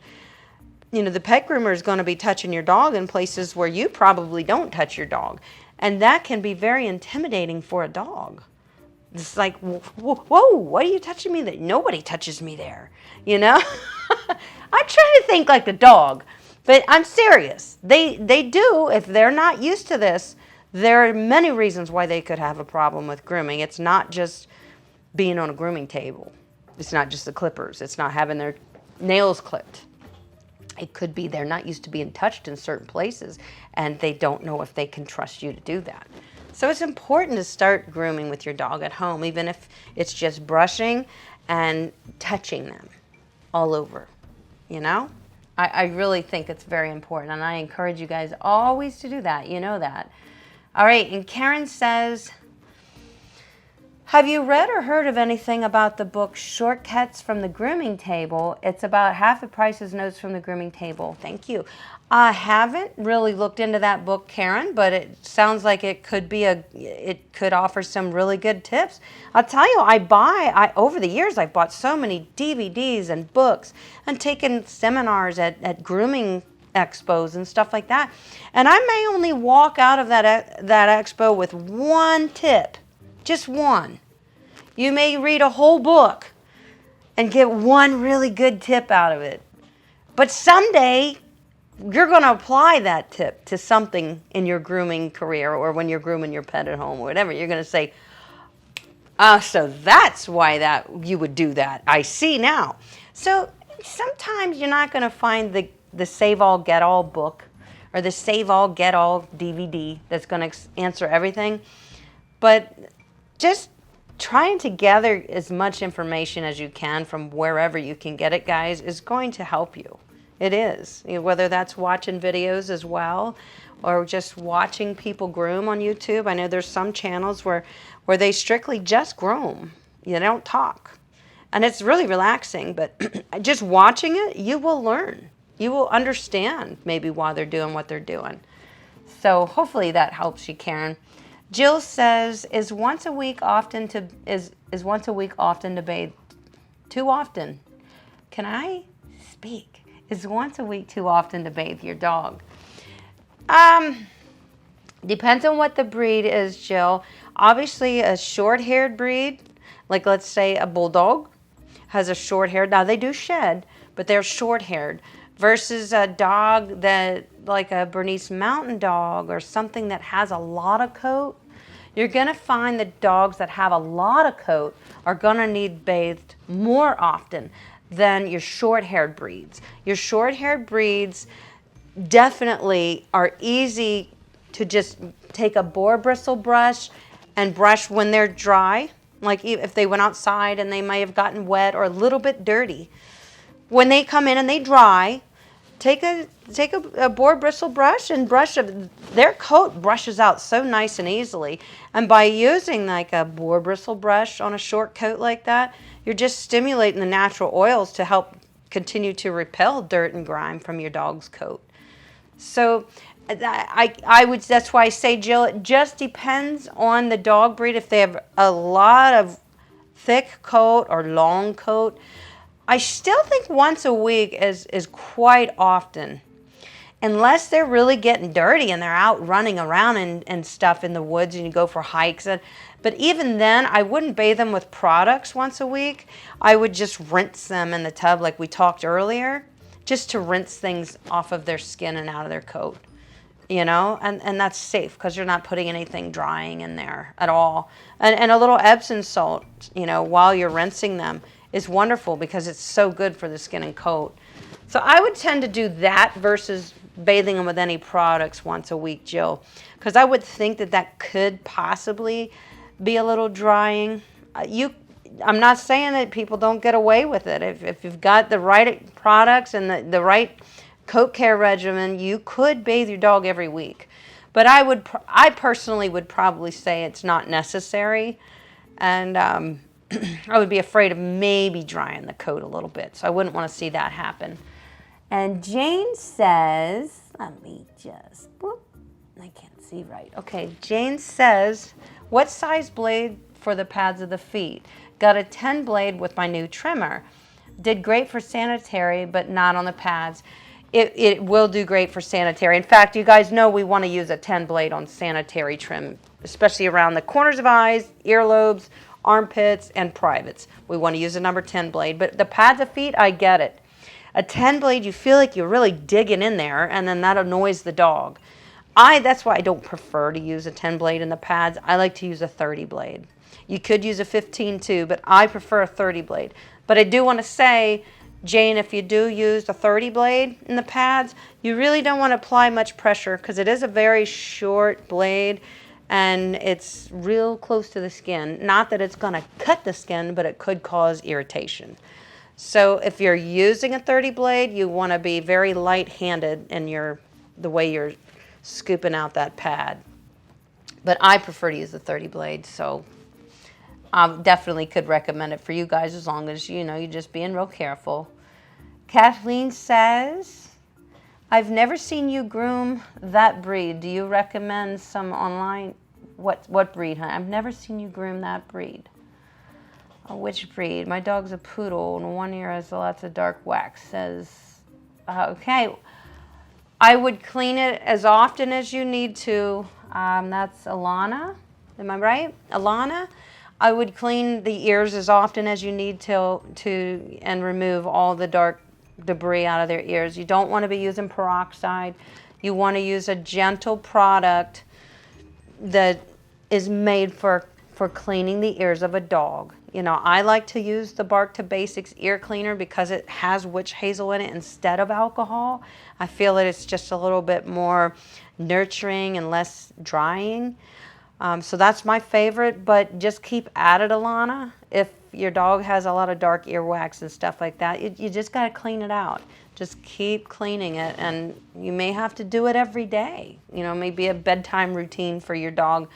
the pet groomer is going to be touching your dog in places where you probably don't touch your dog. And that can be very intimidating for a dog. It's like, whoa, why are you touching me there? Nobody touches me there, I try to think like a dog, but I'm serious. They do, if they're not used to this, there are many reasons why they could have a problem with grooming. It's not just being on a grooming table. It's not just the clippers. It's not having their nails clipped. It could be they're not used to being touched in certain places, and they don't know if they can trust you to do that. So it's important to start grooming with your dog at home, even if it's just brushing and touching them all over, I really think it's very important, and I encourage you guys always to do that. You know that. All right, and Karen says, have you read or heard of anything about the book Shortcuts from the Grooming Table? It's about half the price as Notes from the Grooming Table. Thank you. I haven't really looked into that book, Karen, but it sounds like it could offer some really good tips. I'll tell you, over the years, I've bought so many DVDs and books and taken seminars at grooming expos and stuff like that. And I may only walk out of that expo with one tip, just one. You may read a whole book and get one really good tip out of it. But someday, you're going to apply that tip to something in your grooming career, or when you're grooming your pet at home or whatever. You're going to say, so that's why you would do that. I see now. So sometimes you're not going to find the Save All Get All book or the Save All Get All DVD that's going to answer everything. But just trying to gather as much information as you can from wherever you can get it, guys, is going to help you. It is. Whether that's watching videos as well, or just watching people groom on YouTube. I know there's some channels where they strictly just groom. You don't talk. And it's really relaxing, but just watching it, you will learn. You will understand maybe why they're doing what they're doing. So hopefully that helps you, Karen. Jill says, is once a week often to bathe? Too often? Can I speak? Is once a week too often to bathe your dog? Depends on what the breed is, Jill. Obviously, a short-haired breed, like let's say a bulldog, has a short hair. Now they do shed, but they're short-haired. Versus a dog that, like a Bernese Mountain Dog or something that has a lot of coat, you're going to find that dogs that have a lot of coat are going to need bathed more often than your short-haired breeds. Your short-haired breeds definitely are easy to just take a boar bristle brush and brush when they're dry, like if they went outside and they may have gotten wet or a little bit dirty. When they come in and they dry, take a boar bristle brush and brush them. Their coat brushes out so nice and easily. And by using like a boar bristle brush on a short coat like that, you're just stimulating the natural oils to help continue to repel dirt and grime from your dog's coat. So that's why I say, Jill, it just depends on the dog breed. If they have a lot of thick coat or long coat, I still think once a week is quite often, unless they're really getting dirty and they're out running around and stuff in the woods and you go for hikes. But even then, I wouldn't bathe them with products once a week. I would just rinse them in the tub like we talked earlier, just to rinse things off of their skin and out of their coat, and that's safe because you're not putting anything drying in there at all. And a little Epsom salt, while you're rinsing them is wonderful because it's so good for the skin and coat. So I would tend to do that versus bathing them with any products once a week, Jill, because I would think that could possibly be a little drying. I'm not saying that people don't get away with it. If you've got the right products and the right coat care regimen, you could bathe your dog every week. But I personally would probably say it's not necessary, and I would be afraid of maybe drying the coat a little bit, so I wouldn't want to see that happen. And Jane says, let me just, I can't see right. Okay, Jane says, what size blade for the pads of the feet? Got a 10 blade with my new trimmer. Did great for sanitary, but not on the pads. It will do great for sanitary. In fact, you guys know we want to use a 10 blade on sanitary trim, especially around the corners of eyes, earlobes, armpits, and privates. We want to use a number 10 blade, but the pads of feet, I get it. A 10 blade, you feel like you're really digging in there, and then that annoys the dog. That's why I don't prefer to use a 10 blade in the pads. I like to use a 30 blade. You could use a 15 too, but I prefer a 30 blade. But I do want to say, Jane, if you do use the 30 blade in the pads, you really don't want to apply much pressure because it is a very short blade and it's real close to the skin. Not that it's going to cut the skin, but it could cause irritation. So if you're using a 30 blade, you want to be very light-handed in the way you're scooping out that pad. But I prefer to use the 30 blade, so I definitely could recommend it for you guys as long as, you're just being real careful. Kathleen says, I've never seen you groom that breed. Do you recommend some online? What breed, huh? I've never seen you groom that breed. Oh, which breed? My dog's a poodle and one ear has lots of dark wax. Says, okay. I would clean it as often as you need to. That's Alana. Am I right? Alana? I would clean the ears as often as you need to and remove all the dark debris out of their ears. You don't want to be using peroxide. You want to use a gentle product that is made for cleaning the ears of a dog. I like to use the Bark to Basics ear cleaner because it has witch hazel in it instead of alcohol. I feel that it's just a little bit more nurturing and less drying. So that's my favorite, but just keep at it, Alana. If your dog has a lot of dark earwax and stuff like that, you just got to clean it out. Just keep cleaning it, and you may have to do it every day. Maybe a bedtime routine for your dog.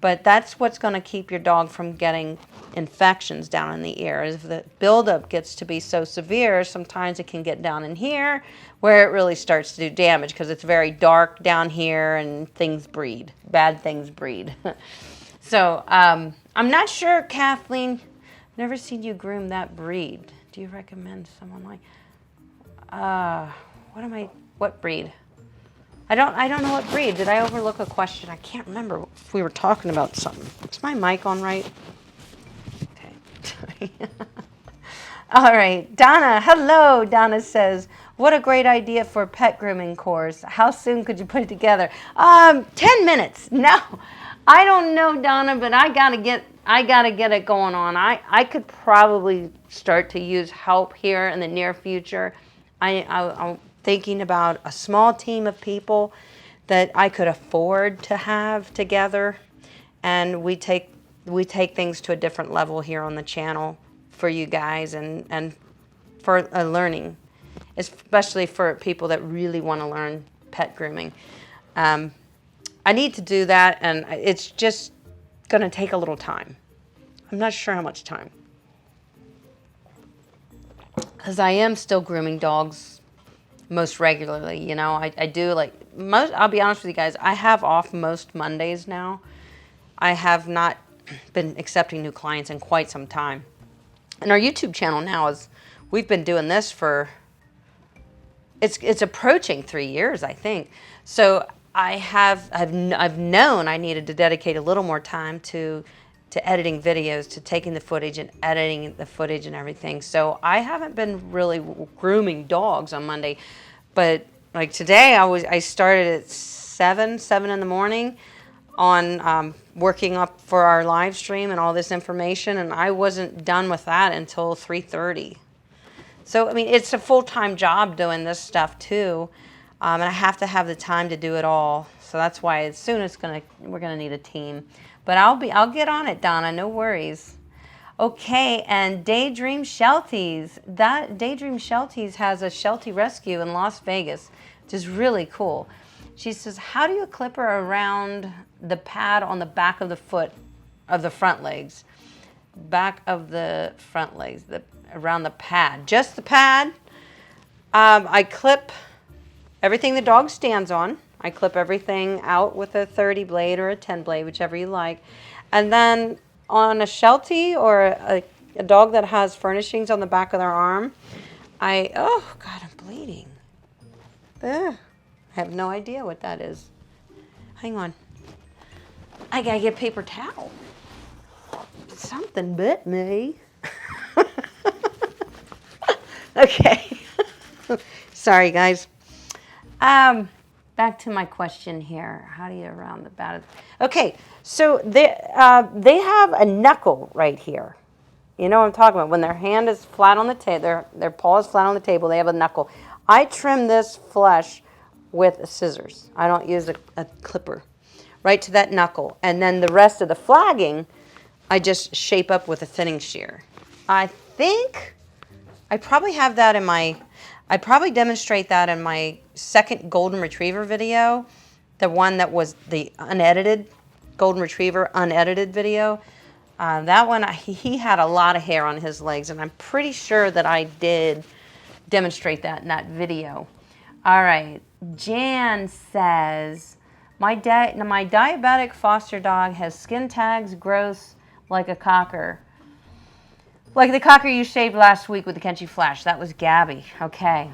But that's what's going to keep your dog from getting infections down in the ear. If the buildup gets to be so severe, sometimes it can get down in here where it really starts to do damage because it's very dark down here and things breed. Bad things breed. So I'm not sure, Kathleen. Never seen you groom that breed. Do you recommend someone like... what breed? I don't know what breed. Did I overlook a question? I can't remember if we were talking about something. Is my mic on right? Okay. All right. Donna, hello. Donna says, what a great idea for a pet grooming course. How soon could you put it together? 10 minutes. No, I don't know, Donna, but I gotta get it going on. I could probably start to use help here in the near future. I'm thinking about a small team of people that I could afford to have together, and we take things to a different level here on the channel for you guys and for learning, especially for people that really want to learn pet grooming. I need to do that, and it's just going to take a little time. I'm not sure how much time, because I am still grooming dogs most regularly. I do I'll be honest with you guys, I have off most Mondays now. I have not been accepting new clients in quite some time. And our YouTube channel now we've been doing this for, it's approaching 3 years, I think. So I've known I needed to dedicate a little more time to editing videos, to taking the footage and editing the footage and everything. So I haven't been really grooming dogs on Monday, but like today I started at 7 in the morning on working up for our live stream and all this information, and I wasn't done with that until 3:30. So I mean, it's a full-time job doing this stuff too, and I have to have the time to do it all. So that's why as soon as we're gonna need a team. But I'll get on it, Donna, no worries. Okay, and Daydream Shelties. That Daydream Shelties has a Sheltie rescue in Las Vegas, which is really cool. She says, how do you clip her around the pad on the back of the foot of the front legs? Back of the front legs, around the pad. Just the pad. I clip everything the dog stands on. I clip everything out with a 30 blade or a 10 blade, whichever you like. And then on a Sheltie or a dog that has furnishings on the back of their arm, oh God, I'm bleeding. Ugh, I have no idea what that is. Hang on. I gotta get paper towel. Something bit me. Okay. Sorry, guys. Back to my question here. How do you around the bat? Okay, so they have a knuckle right here. You know what I'm talking about? When their hand is flat on the table, their paw is flat on the table, they have a knuckle. I trim this flesh with scissors. I don't use a clipper. Right to that knuckle. And then the rest of the flagging, I just shape up with a thinning shear. I think I probably have that in my, I probably demonstrate that in my second Golden Retriever video, the one that was the unedited, Golden Retriever unedited video. That one, he had a lot of hair on his legs, and I'm pretty sure that I did demonstrate that in that video. All right, Jan says, my diabetic foster dog has skin tags, gross, like a cocker. Like the cocker you shaved last week with the Kenchi Flash. That was Gabby. Okay.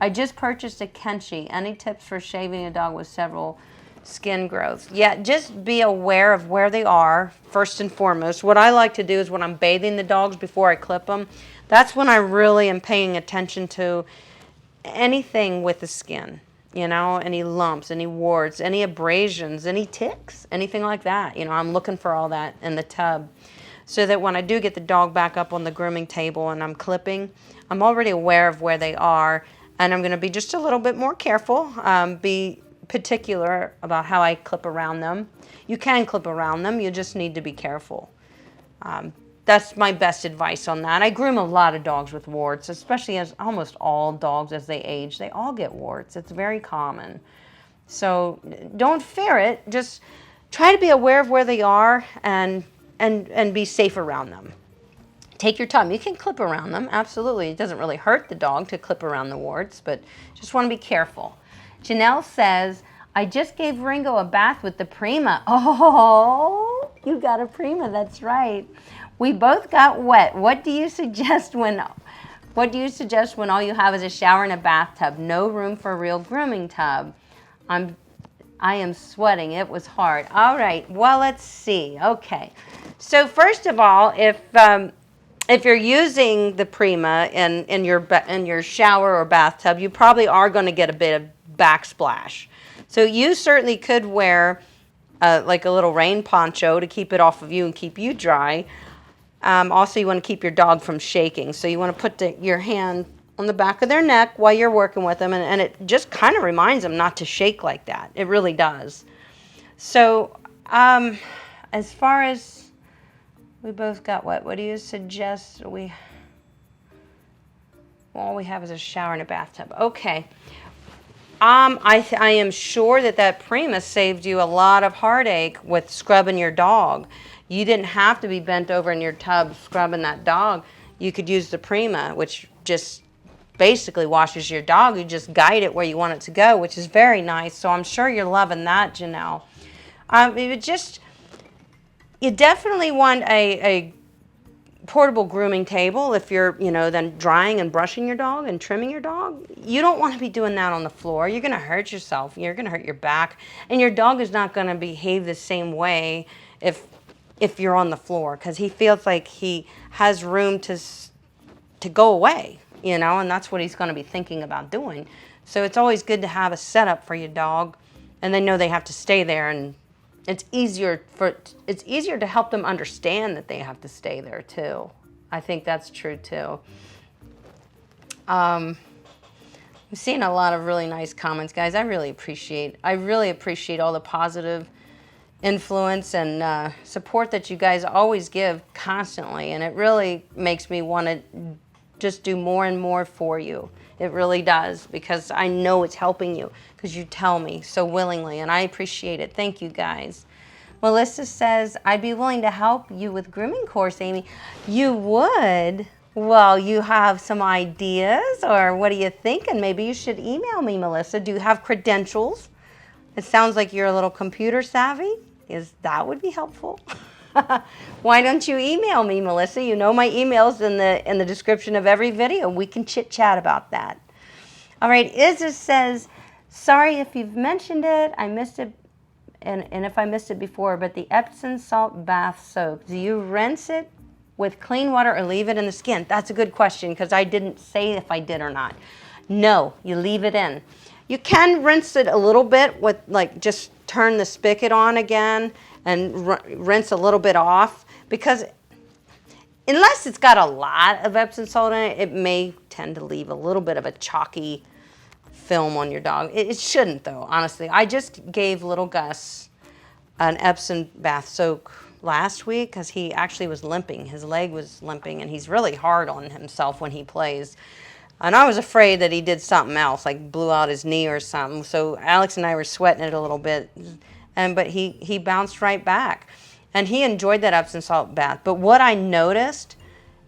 I just purchased a Kenchi. Any tips for shaving a dog with several skin growths? Yeah, just be aware of where they are, first and foremost. What I like to do is when I'm bathing the dogs before I clip them, that's when I really am paying attention to anything with the skin. You know, any lumps, any warts, any abrasions, any ticks, anything like that. You know, I'm looking for all that in the tub, so that when I do get the dog back up on the grooming table and I'm clipping, I'm already aware of where they are, and I'm going to be just a little bit more careful, be particular about how I clip around them. You can clip around them, you just need to be careful. That's my best advice on that. I groom a lot of dogs with warts, especially as almost all dogs as they age, they all get warts. It's very common. So don't fear it, just try to be aware of where they are and be safe around them. Take your time. You can clip around them, absolutely. It doesn't really hurt the dog to clip around the warts, but just want to be careful. Janelle says, I just gave Ringo a bath with the Prima. Oh, you got a Prima, that's right. We both got wet. What do you suggest when all you have is a shower and a bathtub? No room for a real grooming tub. I am sweating. It was hard. All right. Well, let's see. Okay. So first of all, if you're using the Prima in your shower or bathtub, you probably are going to get a bit of backsplash. So you certainly could wear like a little rain poncho to keep it off of you and keep you dry. Also, you want to keep your dog from shaking. So you want to put your hand on the back of their neck while you're working with them, and it just kind of reminds them not to shake like that. It really does. So as far as we both got wet, what do you suggest all we have is a shower and a bathtub? Okay. I am sure that Prima saved you a lot of heartache with scrubbing your dog. You didn't have to be bent over in your tub scrubbing that dog. You could use the Prima, which just basically washes your dog. You just guide it where you want it to go, which is very nice. So I'm sure you're loving that, Janelle. You definitely want a portable grooming table if you're, then drying and brushing your dog and trimming your dog. You don't want to be doing that on the floor. You're going to hurt yourself. You're going to hurt your back. And your dog is not going to behave the same way if you're on the floor, because he feels like he has room to go away, and that's what he's going to be thinking about doing. So it's always good to have a setup for your dog, and they know they have to stay there, and it's easier to help them understand that they have to stay there too. I think that's true too. I'm seeing a lot of really nice comments, guys. I really appreciate all the positive influence and support that you guys always give constantly, and it really makes me want to just do more and more for you. It really does, because I know it's helping you, because you tell me so willingly, and I appreciate it. Thank you, guys. Melissa says, I'd be willing to help you with grooming course, Amy. You would? Well, you have some ideas, or what are you thinking? Maybe you should email me, Melissa. Do you have credentials? It sounds like you're a little computer savvy. That would be helpful. Why don't you email me, Melissa? You know my email's in the description of every video. We can chit chat about that. All right, Isis says, sorry if you've mentioned it. I missed it, and if I missed it before, but the Epsom salt bath soap, do you rinse it with clean water or leave it in the skin? That's a good question because I didn't say if I did or not. No, you leave it in. You can rinse it a little bit with, like, just turn the spigot on again and rinse a little bit off, because unless it's got a lot of Epsom salt in it, it may tend to leave a little bit of a chalky film on your dog. It shouldn't, though, honestly. I just gave little Gus an Epsom bath soak last week because he actually was limping. His leg was limping, and he's really hard on himself when he plays. And I was afraid that he did something else, like blew out his knee or something. So Alex and I were sweating it a little bit, but he bounced right back. And he enjoyed that Epsom salt bath. But what I noticed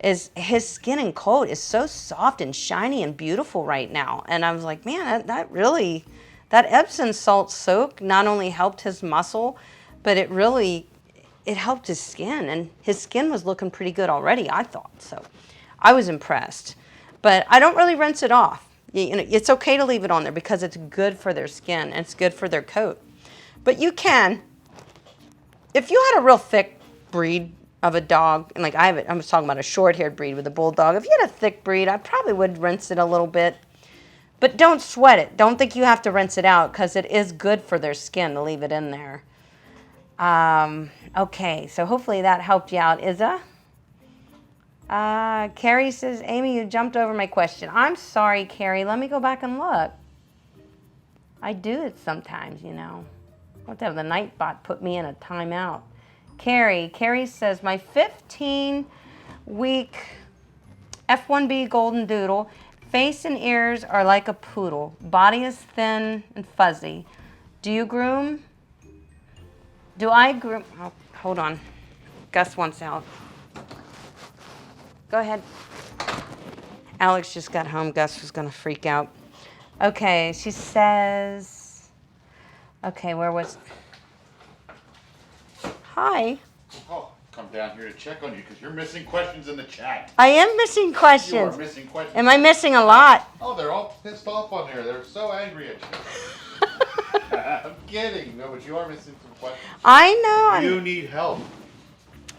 is his skin and coat is so soft and shiny and beautiful right now. And I was like, man, that Epsom salt soak not only helped his muscle, but it helped his skin. And his skin was looking pretty good already, I thought. So I was impressed. But I don't really rinse it off. You know, it's okay to leave it on there because it's good for their skin and it's good for their coat. But you can, if you had a real thick breed of a dog, and like I was talking about a short-haired breed with a bulldog. If you had a thick breed, I probably would rinse it a little bit. But don't sweat it. Don't think you have to rinse it out because it is good for their skin to leave it in there. Okay, so hopefully that helped you out, Izza. Carrie says, Amy, you jumped over my question. I'm sorry, Carrie. Let me go back and look. I do it sometimes, you know. I have to have the Nightbot put me in a timeout. Carrie says, my 15-week F1B Golden Doodle, face and ears are like a poodle. Body is thin and fuzzy. Do you groom? Do I groom? Oh, hold on. Gus wants out. Go ahead. Alex just got home. Gus was going to freak out. Okay, she says, okay, where was, hi. Oh, come down here to check on you because you're missing questions in the chat. I am missing questions. You are missing questions. Am I missing a lot? Oh, they're all pissed off on there. They're so angry at you. I'm kidding. No, but you are missing some questions. I know. You need help.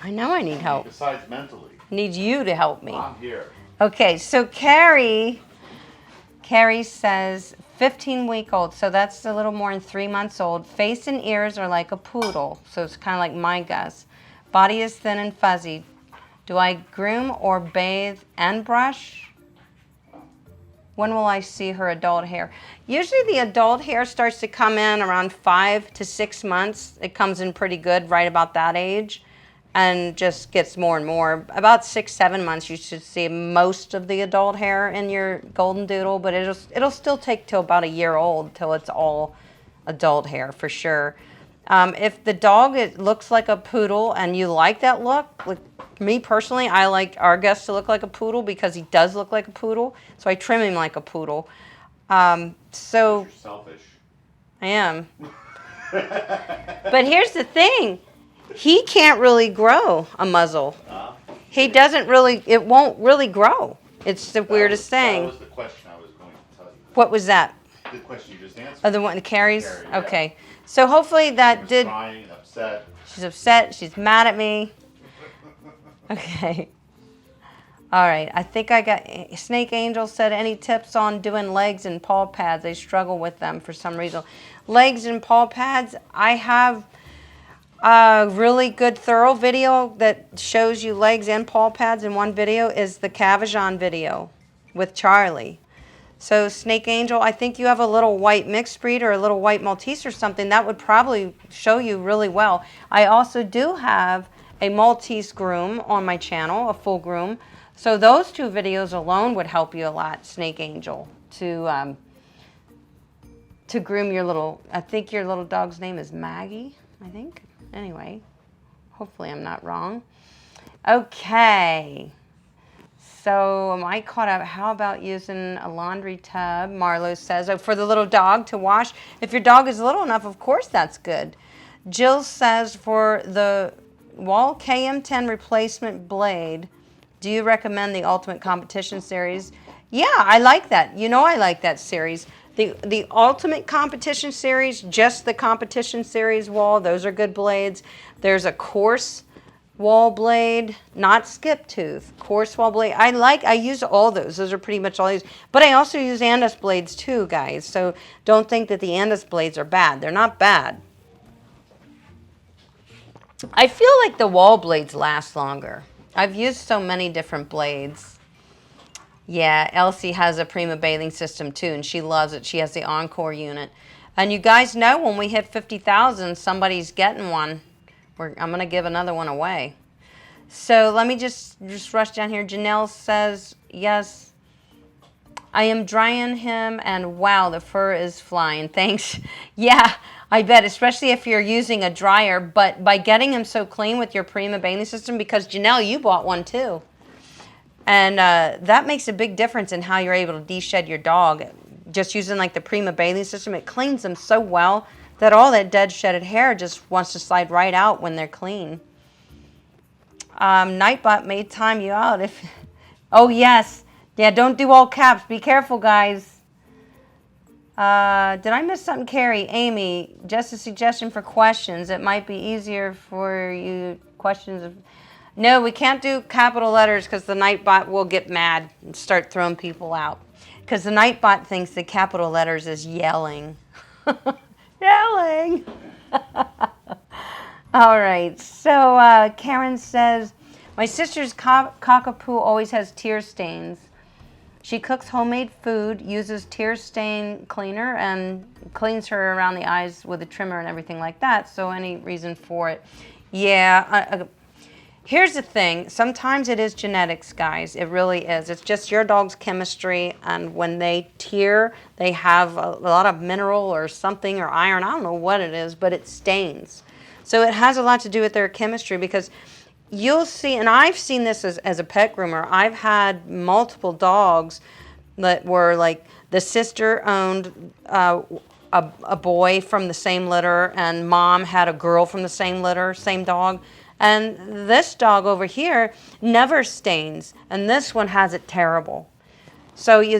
I know I need help. Besides mentally. Need you to help me. I'm here. Okay, so Carrie says 15-week-old, so that's a little more than 3 months old. Face and ears are like a poodle, so it's kind of like my Gus. Body is thin and fuzzy. Do I groom or bathe and brush? When will I see her adult hair? Usually the adult hair starts to come in around 5 to 6 months. It comes in pretty good right about that age and just gets more and more. About 6, 7 months you should see most of the adult hair in your Golden Doodle, but it'll still take till about a year old till it's all adult hair for sure. If the dog looks like a poodle and you like that look, like me personally, I like our Gus to look like a poodle because he does look like a poodle. So I trim him like a poodle. You're selfish. I am. But here's the thing. He can't really grow a muzzle. He doesn't really, it won't really grow. It's the weirdest thing. That was the question I was going to tell you. What was that? The question you just answered. Oh, the one that carries? Carrie, yeah. Okay. So hopefully that She was did. crying and upset. She's upset. She's mad at me. Okay. All right. I think I got. Snake Angel said, any tips on doing legs and paw pads? I struggle with them for some reason. Legs and paw pads. I have a really good thorough video that shows you legs and paw pads in one video. Is the Cavajon video with Charlie. So Snake Angel, I think you have a little white mixed breed or a little white Maltese or something. That would probably show you really well. I also do have a Maltese groom on my channel, a full groom. So those 2 videos alone would help you a lot, Snake Angel, to groom your little, I think your little dog's name is Maggie, I think. Anyway, hopefully I'm not wrong. Okay. So am I caught up? How about using a laundry tub? Marlo says, oh, for the little dog to wash. If your dog is little enough, of course that's good. Jill says, for the Wall KM10 replacement blade, do you recommend the Ultimate Competition Series? Yeah, I like that. You know, I like that series. The Ultimate Competition series, just the Competition series wall, those are good blades. There's a coarse wall blade, not skip tooth, coarse wall blade. I use all those. Those are pretty much all I use. But I also use Andis blades too, guys. So don't think that the Andis blades are bad. They're not bad. I feel like the wall blades last longer. I've used so many different blades. Yeah, Elsie has a Prima bathing system too, and she loves it. She has the Encore unit. And you guys know when we hit 50,000, somebody's getting one. I'm going to give another one away. So let me just rush down here. Janelle says, yes, I am drying him, and wow, the fur is flying. Thanks. Yeah, I bet, especially if you're using a dryer. But by getting him so clean with your Prima bathing system, because Janelle, you bought one too. And that makes a big difference in how you're able to de-shed your dog. Just using like the Prima bathing system, it cleans them so well that all that dead shedded hair just wants to slide right out when they're clean. Nightbot may time you out if... Oh, yes. Yeah, don't do all caps. Be careful, guys. Did I miss something, Carrie? Amy, just a suggestion for questions. It might be easier for you questions of... No, we can't do capital letters because the Nightbot will get mad and start throwing people out. Because the Nightbot thinks the capital letters is yelling. Yelling! All right, so Karen says, my sister's cockapoo always has tear stains. She cooks homemade food, uses tear stain cleaner, and cleans her around the eyes with a trimmer and everything like that. So any reason for it? Yeah, here's the thing. Sometimes it is genetics, guys. It really is. It's just your dog's chemistry, and when they tear, they have a lot of mineral or something or iron. I don't know what it is, but it stains. So it has a lot to do with their chemistry, because you'll see, and I've seen this as a pet groomer. I've had multiple dogs that were like the sister owned a boy from the same litter, and mom had a girl from the same litter, same dog. And this dog over here never stains, and this one has it terrible. So you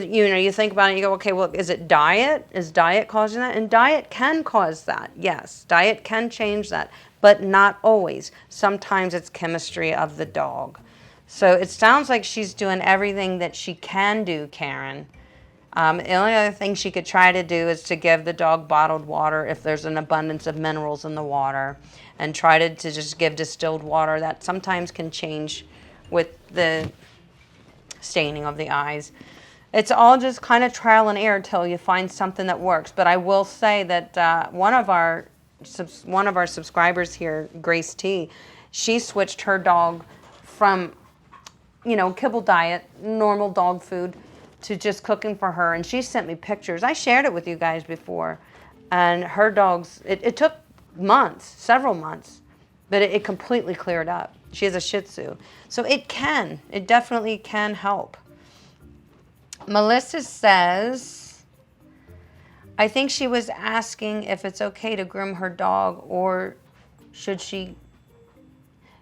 think about it, and you go, okay, well, is it diet? Is diet causing that? And diet can cause that, yes. Diet can change that, but not always. Sometimes it's chemistry of the dog. So it sounds like she's doing everything that she can do, Karen. The only other thing she could try to do is to give the dog bottled water if there's an abundance of minerals in the water, and try to just give distilled water. That sometimes can change with the staining of the eyes. It's all just kind of trial and error till you find something that works. But I will say that one of our subscribers here, Grace T, she switched her dog from, kibble diet, normal dog food, to just cooking for her. And she sent me pictures. I shared it with you guys before. And her dogs, it took months, several months, but it completely cleared up. She has a Shih Tzu. So it definitely can help. Melissa says, I think she was asking if it's okay to groom her dog, or should she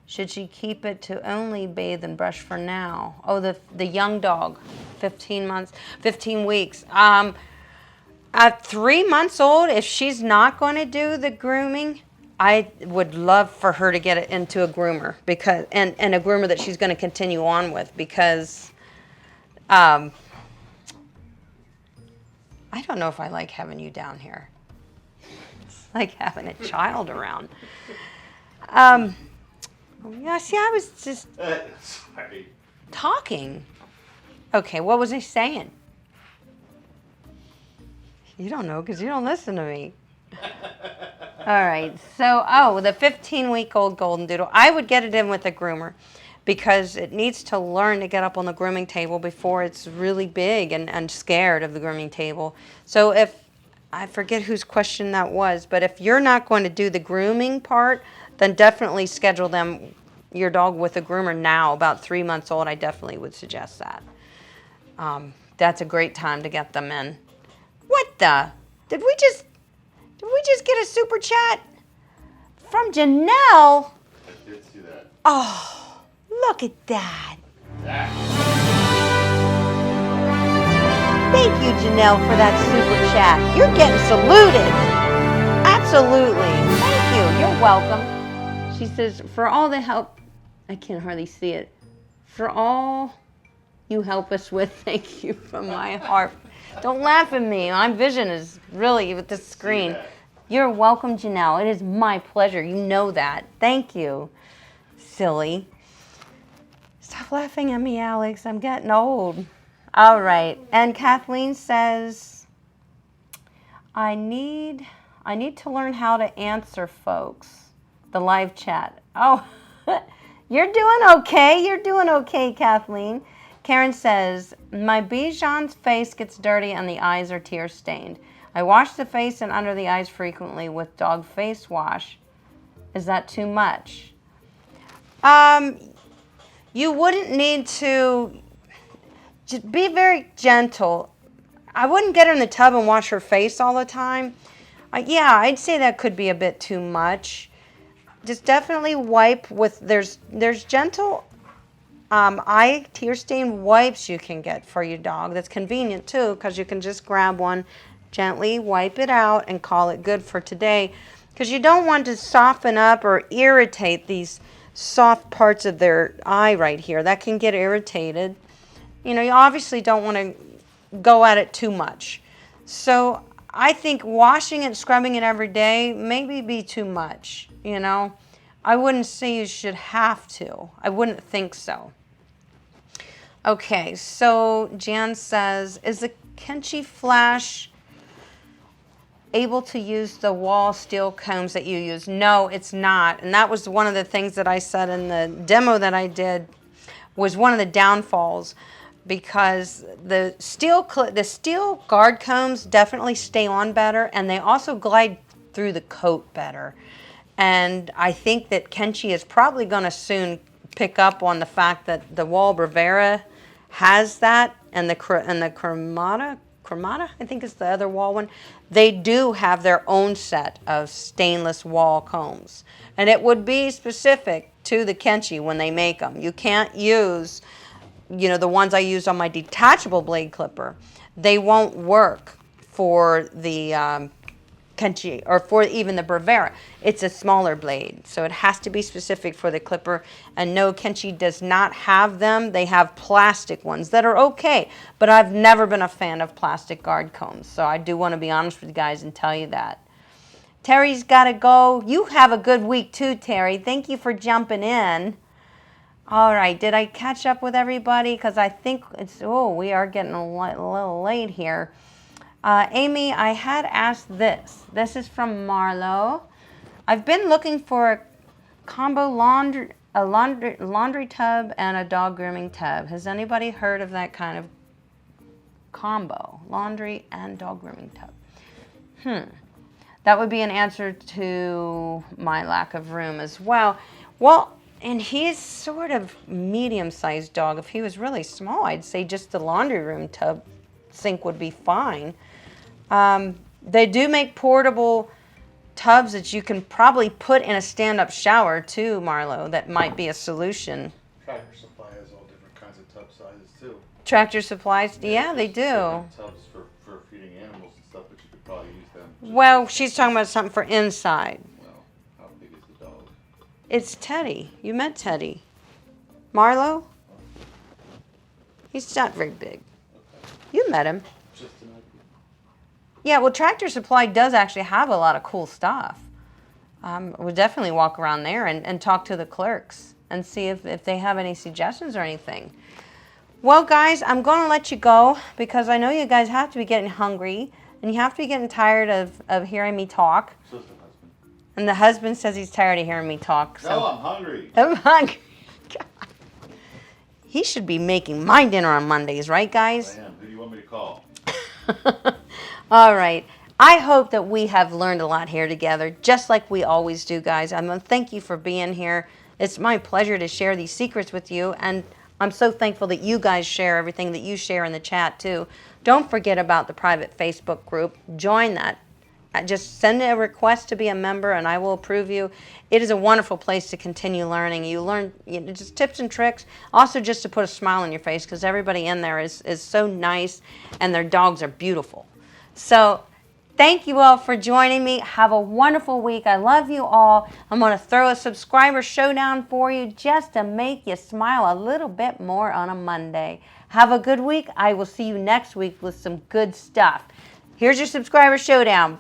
keep it to only bathe and brush for now? Oh, the young dog, 15 weeks. At 3 months old, if she's not going to do the grooming, I would love for her to get it into a groomer, because and a groomer that she's going to continue on with, because I don't know if I like having you down here. It's like having a child around. Yeah, see, I was just Sorry. talking. Okay, what was I saying? You don't know because you don't listen to me. All right, so, the 15-week-old golden doodle. I would get it in with a groomer, because it needs to learn to get up on the grooming table before it's really big and scared of the grooming table. So I forget whose question that was, but if you're not going to do the grooming part, then definitely schedule your dog with a groomer now. About 3 months old, I definitely would suggest that. That's a great time to get them in. What the? Did we just get a super chat from Janelle? I did see that. Oh, look at that. Thank you, Janelle, for that super chat. You're getting saluted. Absolutely. Thank you. You're welcome. She says, for all the help, I can hardly see it. For all you help us with, thank you from my heart. Don't laugh at me. My vision is really with the screen. You're welcome, Janelle. It is my pleasure. You know that. Thank you. Silly. Stop laughing at me, Alex. I'm getting old. All right. And Kathleen says, I need to learn how to answer folks. The live chat. Oh, you're doing okay. You're doing okay, Kathleen. Karen says, my Bichon's face gets dirty and the eyes are tear stained. I wash the face and under the eyes frequently with dog face wash. Is that too much? You wouldn't need to. Just be very gentle. I wouldn't get her in the tub and wash her face all the time. Yeah, I'd say that could be a bit too much. Just definitely wipe with, there's gentle eye tear stain wipes you can get for your dog. That's convenient too, because you can just grab one, gently wipe it out and call it good for today. Because you don't want to soften up or irritate these soft parts of their eye right here. That can get irritated. You know, you obviously don't want to go at it too much. So I think washing it, scrubbing it every day, maybe be too much, you know. I wouldn't say you should have to. I wouldn't think so. Okay, so Jan says, is the Kenchi Flash able to use the wall steel combs that you use? No, it's not. And that was one of the things that I said in the demo that I did, was one of the downfalls, because the steel guard combs definitely stay on better, and they also glide through the coat better. And I think that Kenchi is probably going to soon pick up on the fact that the Wall Bravera has that, and the Cremata, I think is the other wall one. They do have their own set of stainless wall combs, and it would be specific to the Kenchi when they make them. You can't use, you know, the ones I use on my detachable blade clipper. They won't work for the Kenchi or for even the Bravera. It's a smaller blade, so it has to be specific for the clipper. And no, Kenchi does not have them. They have plastic ones that are okay, but I've never been a fan of plastic guard combs, so I do want to be honest with you guys and tell you that. Terry's got to go. You have a good week too, Terry. Thank you for jumping in. All right, did I catch up with everybody? Because I think it's, we are getting a little late here. Amy, I had asked this. This is from Marlo. I've been looking for a combo laundry tub and a dog grooming tub. Has anybody heard of that kind of combo? Laundry and dog grooming tub. That would be an answer to my lack of room as well. Well, and he's sort of medium-sized dog. If he was really small, I'd say just the laundry room tub sink would be fine. They do make portable tubs that you can probably put in a stand-up shower too, Marlo. That might be a solution. Tractor Supply has all different kinds of tub sizes too. Tractor Supplies, yeah, they do. Tubs for feeding animals and stuff, but you could probably use them. Well, she's talking about something for inside. Well, how big is the dog? It's Teddy. You met Teddy. Marlo? He's not very big. Okay. You met him. Just an idea. Yeah, well, Tractor Supply does actually have a lot of cool stuff. We'll definitely walk around there and talk to the clerks and see if they have any suggestions or anything. Well, guys, I'm going to let you go because I know you guys have to be getting hungry and you have to be getting tired of hearing me talk. So is the husband. And the husband says he's tired of hearing me talk. So. No, I'm hungry. I'm hungry. God. He should be making my dinner on Mondays, right, guys? I am. Who do you want me to call? All right. I hope that we have learned a lot here together, just like we always do, guys. I'm going to thank you for being here. It's my pleasure to share these secrets with you, and I'm so thankful that you guys share everything that you share in the chat, too. Don't forget about the private Facebook group. Join that. Just send a request to be a member and I will approve you. It is a wonderful place to continue learning. You learn just tips and tricks, also just to put a smile on your face because everybody in there is so nice and their dogs are beautiful. So thank you all for joining me. Have a wonderful week. I love you all. I'm going to throw a subscriber showdown for you just to make you smile a little bit more on a Monday. Have a good week. I will see you next week with some good stuff. Here's your subscriber showdown.